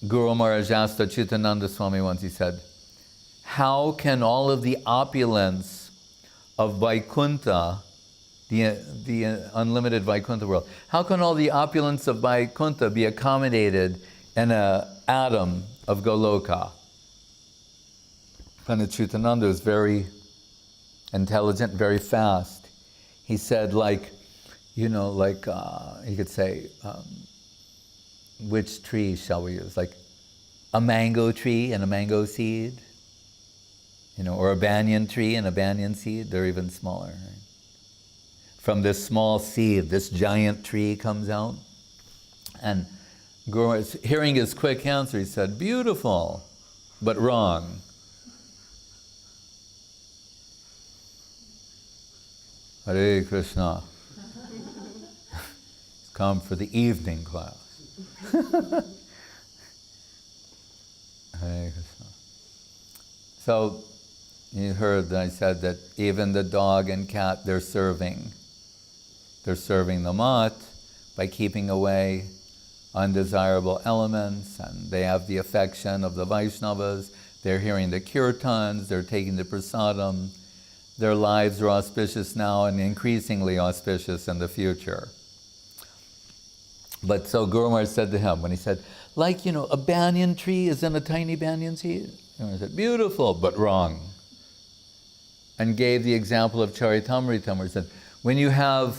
Guru Maharaj asked Achyutananda Swami once, he said, how can all of the opulence of Vaikuntha, the unlimited Vaikuntha world, how can all the opulence of Vaikuntha be accommodated in an atom of Goloka? And Achyutananda is very intelligent, very fast. He said, like, you could say, which tree shall we use? Like a mango tree and a mango seed, or a banyan tree and a banyan seed. They're even smaller. Right? From this small seed, this giant tree comes out. And Guru, hearing his quick answer, he said, beautiful, but wrong. Hare Krishna. He's come for the evening class. Hare Krishna. So, you heard that I said that even the dog and cat, they're serving. They're serving the mat by keeping away undesirable elements, and they have the affection of the Vaishnavas. They're hearing the kirtans, they're taking the prasadam. Their lives are auspicious now and increasingly auspicious in the future. But so Guru Maharaj said to him, when he said, a banyan tree is in a tiny banyan seed. And I said, beautiful, but wrong. And gave the example of Charitamritam, where he said, when you have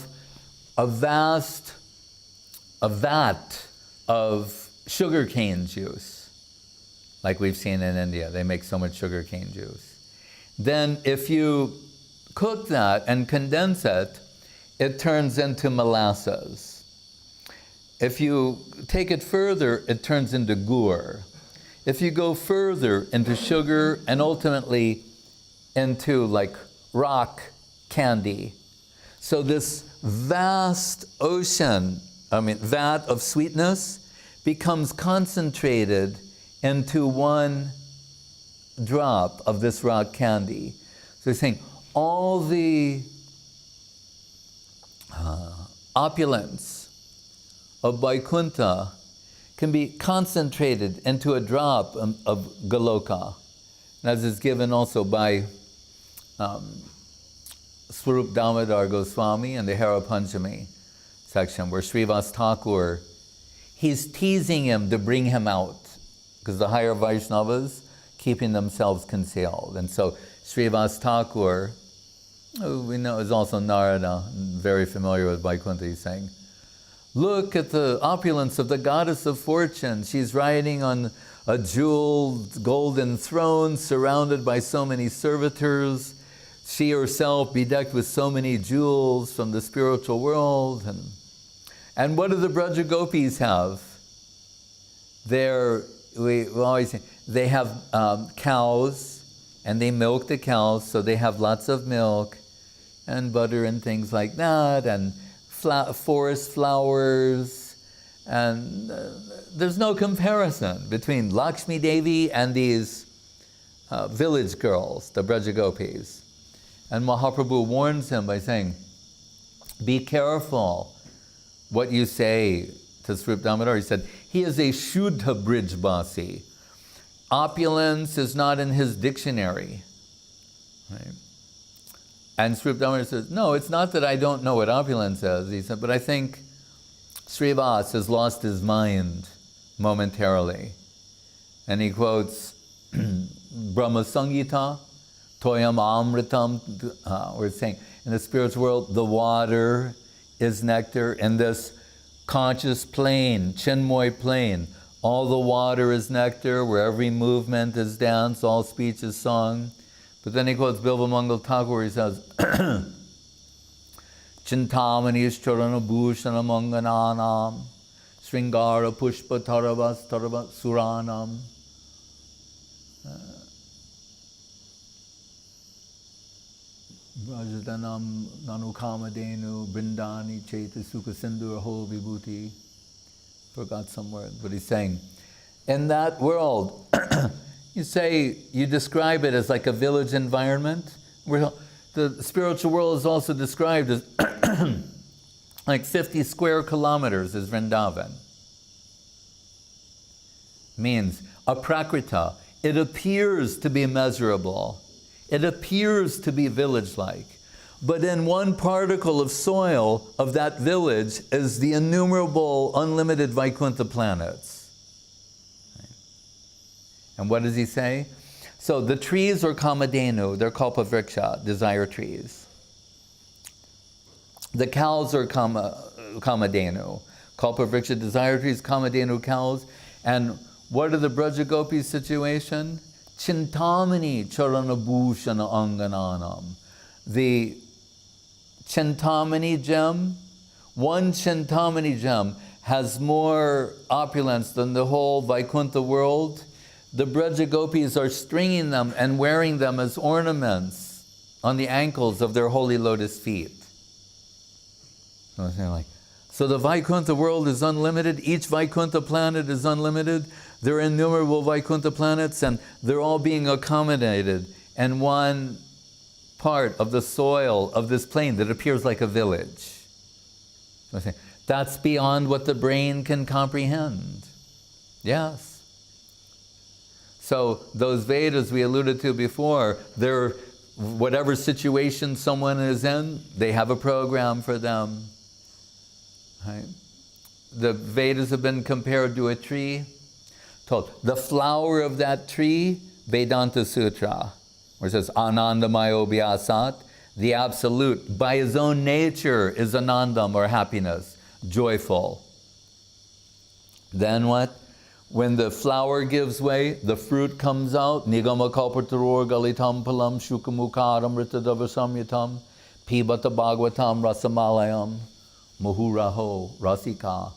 a vat of sugarcane juice, like we've seen in India. They make so much sugarcane juice. Then if you cook that and condense it, it turns into molasses. If you take it further, it turns into gur. If you go further into sugar and ultimately into like rock candy. So this vast ocean, vat of sweetness becomes concentrated into one drop of this rock candy. So he's saying all the opulence of Vaikuntha can be concentrated into a drop of Goloka. And as is given also by Swarup Damodar Goswami in the Hera Panchami section, where Srivas Thakur, he's teasing him to bring him out, because the higher Vaishnavas keeping themselves concealed. And so Srivas Thakur, who we know is also Narada, very familiar with Vaikuntha, he's saying, look at the opulence of the goddess of fortune. She's riding on a jeweled golden throne surrounded by so many servitors. She herself bedecked with so many jewels from the spiritual world. And what do the Braja Gopis have? We always say, they have cows, and they milk the cows, so they have lots of milk and butter and things like that, and forest flowers, and there's no comparison between Lakshmi Devi and these village girls, the Braja Gopis. And Mahaprabhu warns him by saying, be careful what you say to Swarup Damodar. He said, he is a Shuddha Brijbasi. Opulence is not in his dictionary. Right? And Swarup Damodar says, no, it's not that I don't know what opulence is. He said, but I think Srivas has lost his mind momentarily. And he quotes Brahma Sangita, Toyam Amritam, where it's saying, in the spiritual world, the water is nectar. In this conscious plane, Chinmoy plane, all the water is nectar, where every movement is dance, all speech is song. But then he quotes Bilba Mangal Thakur, he says, Chintamani Ishcharana Bhushana Mangananam Sringara Pushpa Taravas Suranam. Rajadanam Nanukamadenu Brindani Cheta Sukha Sindur Ho Vibhuti. Forgot some word, but he's saying, in that world, you describe it as like a village environment, where the spiritual world is also described as like 50 square kilometers is Vrindavan. Means aprakrita. It appears to be measurable. It appears to be village-like. But in one particle of soil of that village is the innumerable, unlimited Vaikuntha planets. Right? And what does he say? So the trees are Kamadhenu, they're Kalpavriksha, desire trees. The cows are Kamadhenu, Kalpavriksha, desire trees, Kamadhenu cows. And what are the Braja Gopis' situation? Chintamani Charanabhushana Angananam. The Chintamani gem, one Chintamani gem has more opulence than the whole Vaikuntha world. The Braja Gopis are stringing them and wearing them as ornaments on the ankles of their holy lotus feet. So the Vaikuntha world is unlimited. Each Vaikuntha planet is unlimited. There are innumerable Vaikuntha planets, and they're all being accommodated in one part of the soil of this plain that appears like a village. That's beyond what the brain can comprehend. Yes. So those Vedas we alluded to before, they're whatever situation someone is in, they have a program for them. Right? The Vedas have been compared to a tree. Told the flower of that tree, Vedanta Sutra, where it says Anandamayo Vyasat, the Absolute, by his own nature is anandam, or happiness, joyful. Then what? When the flower gives way, the fruit comes out. Nigama kalpataror galitam palam shukamukaram ritadavasamyatam pibata bhagavatam rasamalayam muhuraho rasika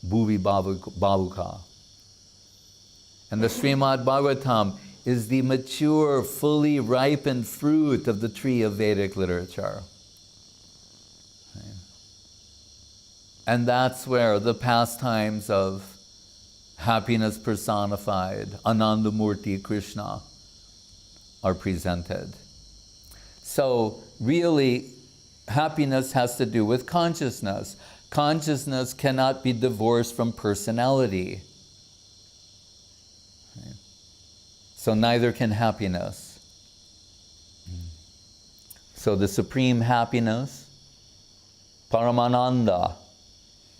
bhuvi babuka. And the Srimad Bhagavatam is the mature, fully ripened fruit of the tree of Vedic literature. And that's where the pastimes of happiness personified, Anandamurti Krishna, are presented. So really, happiness has to do with consciousness. Consciousness cannot be divorced from personality. So neither can happiness. So the supreme happiness, Paramananda,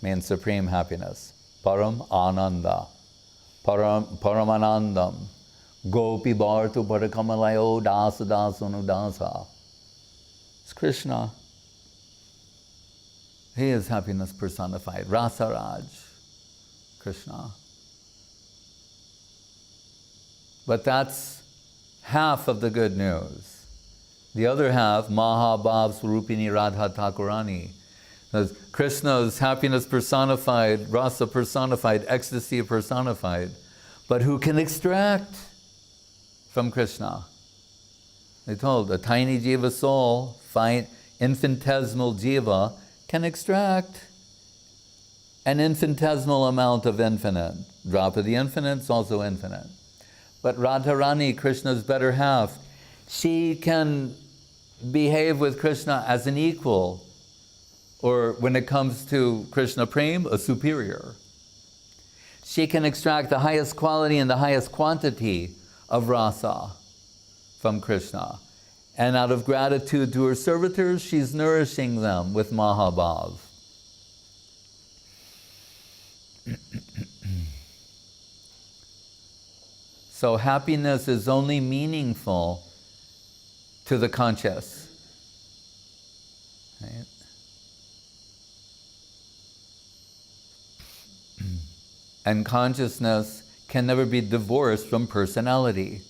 means supreme happiness. Param Ananda. Paramanandam. Gopi Bhartu Parakamalayo Dasa Dasanu Dasa. It's Krishna. He is happiness personified. Rasaraj. Krishna. But that's half of the good news. The other half, Mahabhav Swarupini Radha Thakurani. Krishna's happiness personified, rasa personified, ecstasy personified. But who can extract from Krishna? They told a tiny jiva soul, fine, infinitesimal jiva, can extract an infinitesimal amount of infinite. Drop of the infinite is also infinite. But Radharani, Krishna's better half, she can behave with Krishna as an equal, or when it comes to Krishna Prem, a superior. She can extract the highest quality and the highest quantity of rasa from Krishna. And out of gratitude to her servitors, she's nourishing them with Mahabhav. So happiness is only meaningful to the conscious. Right? And consciousness can never be divorced from personality.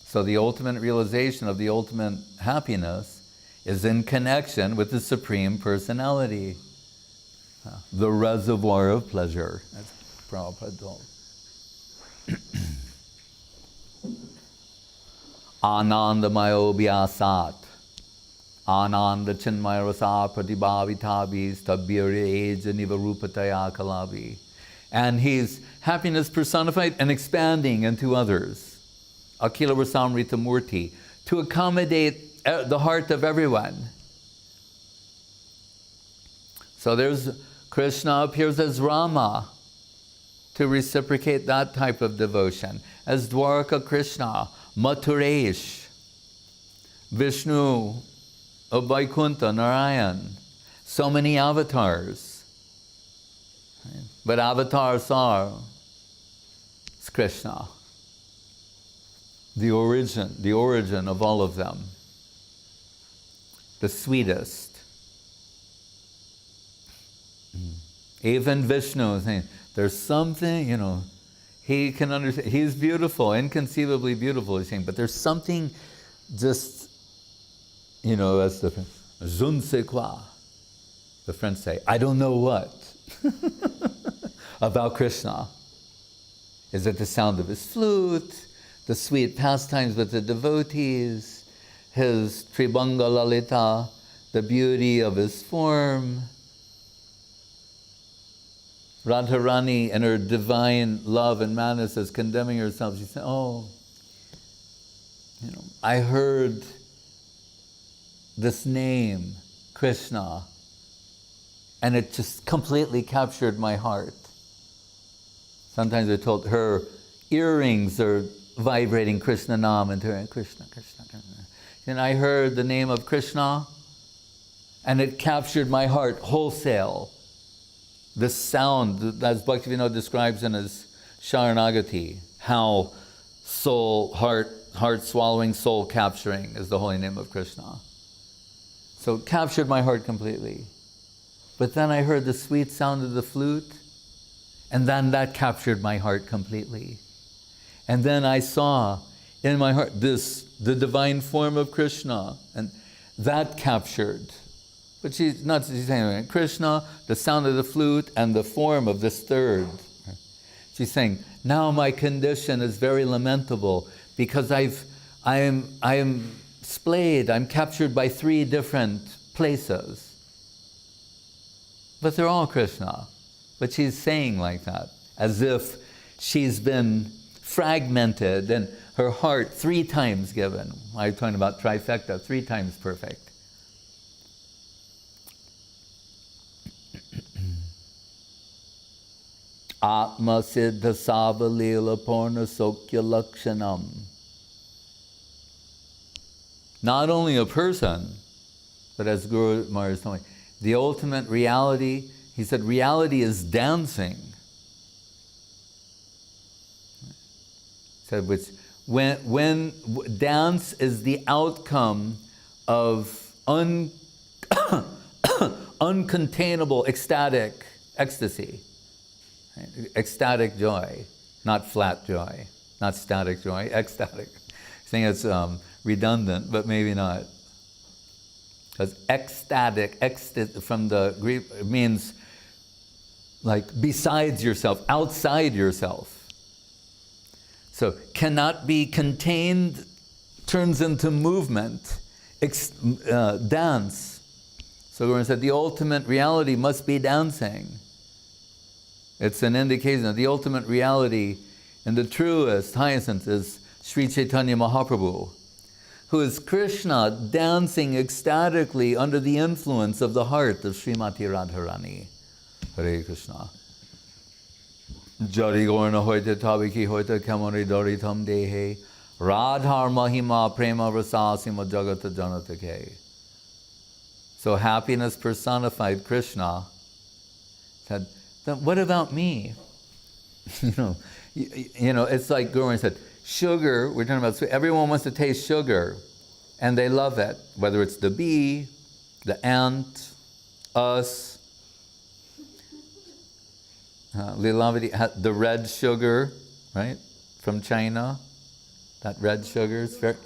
So the ultimate realization of the ultimate happiness is in connection with the Supreme Personality, the reservoir of pleasure. That's Prabhupada told. Anandamayo vyasat. Ananda chinmaya rasa pratibhavitabhi stabhire eja nivarupataya kalavi. And he's happiness personified and expanding into others. Akila Rasamrita Murti, to accommodate the heart of everyone. So there's Krishna appears as Rama to reciprocate that type of devotion. As Dwarka Krishna, Mathuresh, Vishnu, Vaikuntha, Narayan, so many avatars. But avatars are it's Krishna, the origin of all of them, the sweetest. Even Vishnu, there's something, he can understand, he's beautiful, inconceivably beautiful, he's saying, but there's something just, as the je ne sais quoi, the French say, I don't know what, about Krishna. Is it the sound of his flute, the sweet pastimes with the devotees, his Tribhanga Lalita, the beauty of his form? Radharani, in her divine love and madness, is condemning herself. She said, I heard this name, Krishna, and it just completely captured my heart. Sometimes they're told her earrings are vibrating Krishna Nam into her, Krishna, Krishna, Krishna. And I heard the name of Krishna, and it captured my heart wholesale. The sound, as Bhaktivinoda describes in his Sharanagati, how soul, heart swallowing, soul capturing is the holy name of Krishna. So it captured my heart completely. But then I heard the sweet sound of the flute, and then that captured my heart completely. And then I saw in my heart the divine form of Krishna, and that captured. But she's saying Krishna, the sound of the flute, and the form of this third. She's saying, now my condition is very lamentable because I am splayed, I'm captured by 3 different places. But they're all Krishna. But she's saying like that, as if she's been fragmented and her heart 3 times given. I'm talking about trifecta, 3 times perfect. Atma siddha savalila porna sokya lakshanam. Not only a person, but as Guru Maharaj told me, the ultimate reality, he said, reality is dancing. He said, which when dance is the outcome of uncontainable ecstatic ecstasy. Right? Ecstatic joy, not flat joy, not static joy, ecstatic. I think it's redundant, but maybe not. Because ecstatic, from the Greek, it means like besides yourself, outside yourself. So cannot be contained, turns into movement, dance. So Guru said the ultimate reality must be dancing. It's an indication that the ultimate reality and the truest, highest sense is Sri Chaitanya Mahaprabhu, who is Krishna dancing ecstatically under the influence of the heart of Srimati Radharani. Hare Krishna. Jari Gorna Hoita Tabiki Hoita Kamari Doritam Dehe Radhar Mahima Prema Rasasima Jagata Janatake. So happiness personified Krishna said, then what about me? you know, it's like Guru said, sugar, we're talking about sweet, everyone wants to taste sugar, and they love it, whether it's the bee, the ant, us. Lilavati, the red sugar, right, from China. That red sugar is very,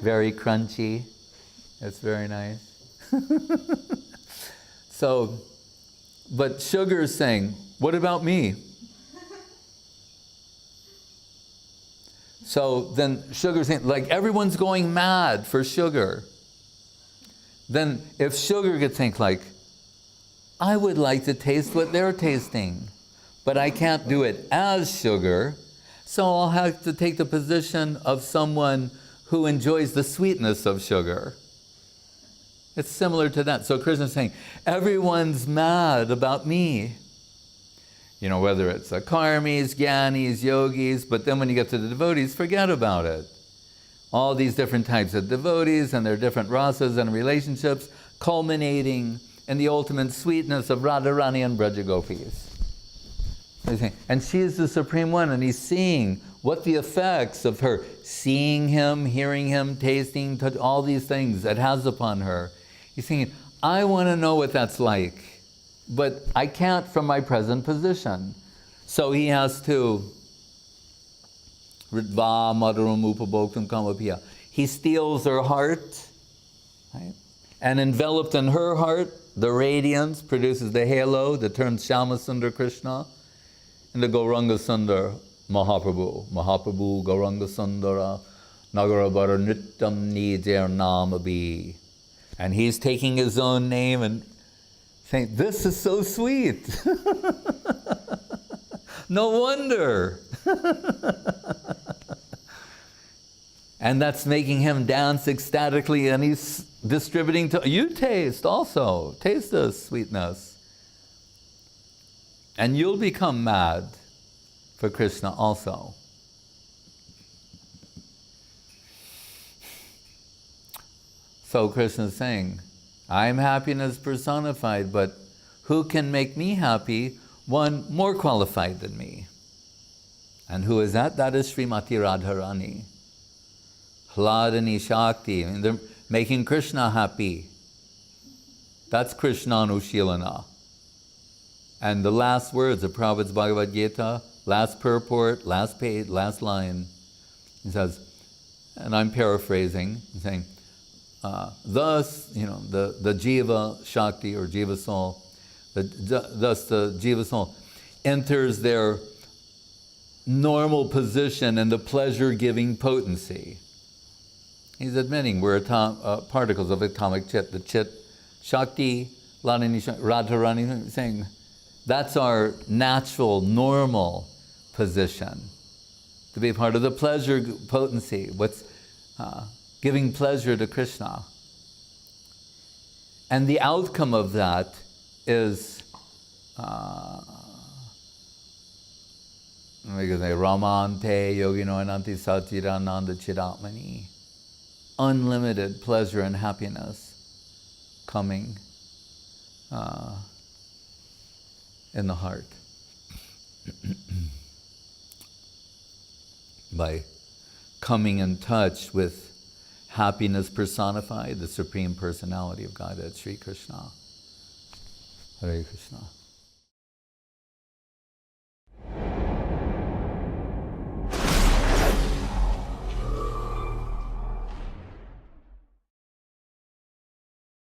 very crunchy. It's very nice. So, but sugar is saying, what about me? So then sugar is saying, like everyone's going mad for sugar. Then if sugar could think like, I would like to taste what they're tasting, but I can't do it as sugar, so I'll have to take the position of someone who enjoys the sweetness of sugar. It's similar to that. So Krishna's saying, everyone's mad about me. You know, whether it's karmis, jnanis, yogis, but then when you get to the devotees, forget about it. All these different types of devotees and their different rasas and relationships, culminating in the ultimate sweetness of Radharani and Brajagopis. And she is the Supreme One, and he's seeing what the effects of her seeing him, hearing him, tasting, touch, all these things it has upon her. He's thinking, I want to know what that's like, but I can't from my present position. So he has to Ritva Madarum Upabhoktam Kamapiya. He steals her heart, right? And enveloped in her heart, the radiance produces the halo that turns Shyamasundar Krishna into Gauranga Sundar Mahaprabhu. Mahaprabhu Gauranga Sundara Nagarabara Nittam Nijar Namabi. And he's taking his own name and saying, this is so sweet. No wonder. And that's making him dance ecstatically, and he's distributing to you. Taste also. Taste this sweetness. And you'll become mad for Krishna also. So Krishna is saying, I'm happiness personified, but who can make me happy? One more qualified than me. And who is that? That is Srimati Radharani. Hladani Shakti. I mean, they're making Krishna happy. That's Krishna Anushilana. And the last words of Prabhupada's Bhagavad Gita, last purport, last page, last line, he says, and I'm paraphrasing, he's saying, thus, the Jiva Shakti or Jiva soul, thus the Jiva soul enters their normal position in the pleasure-giving potency. He's admitting we're particles of atomic chit. The chit, Shakti, Radharani, saying that's our natural, normal position. To be part of the pleasure potency, what's giving pleasure to Krishna. And the outcome of that is we can say Ramante Yogino Ananti Satirananda Chidatmani. Unlimited pleasure and happiness coming in the heart by coming in touch with happiness personified, the Supreme Personality of Godhead, Sri Krishna. Hare Krishna.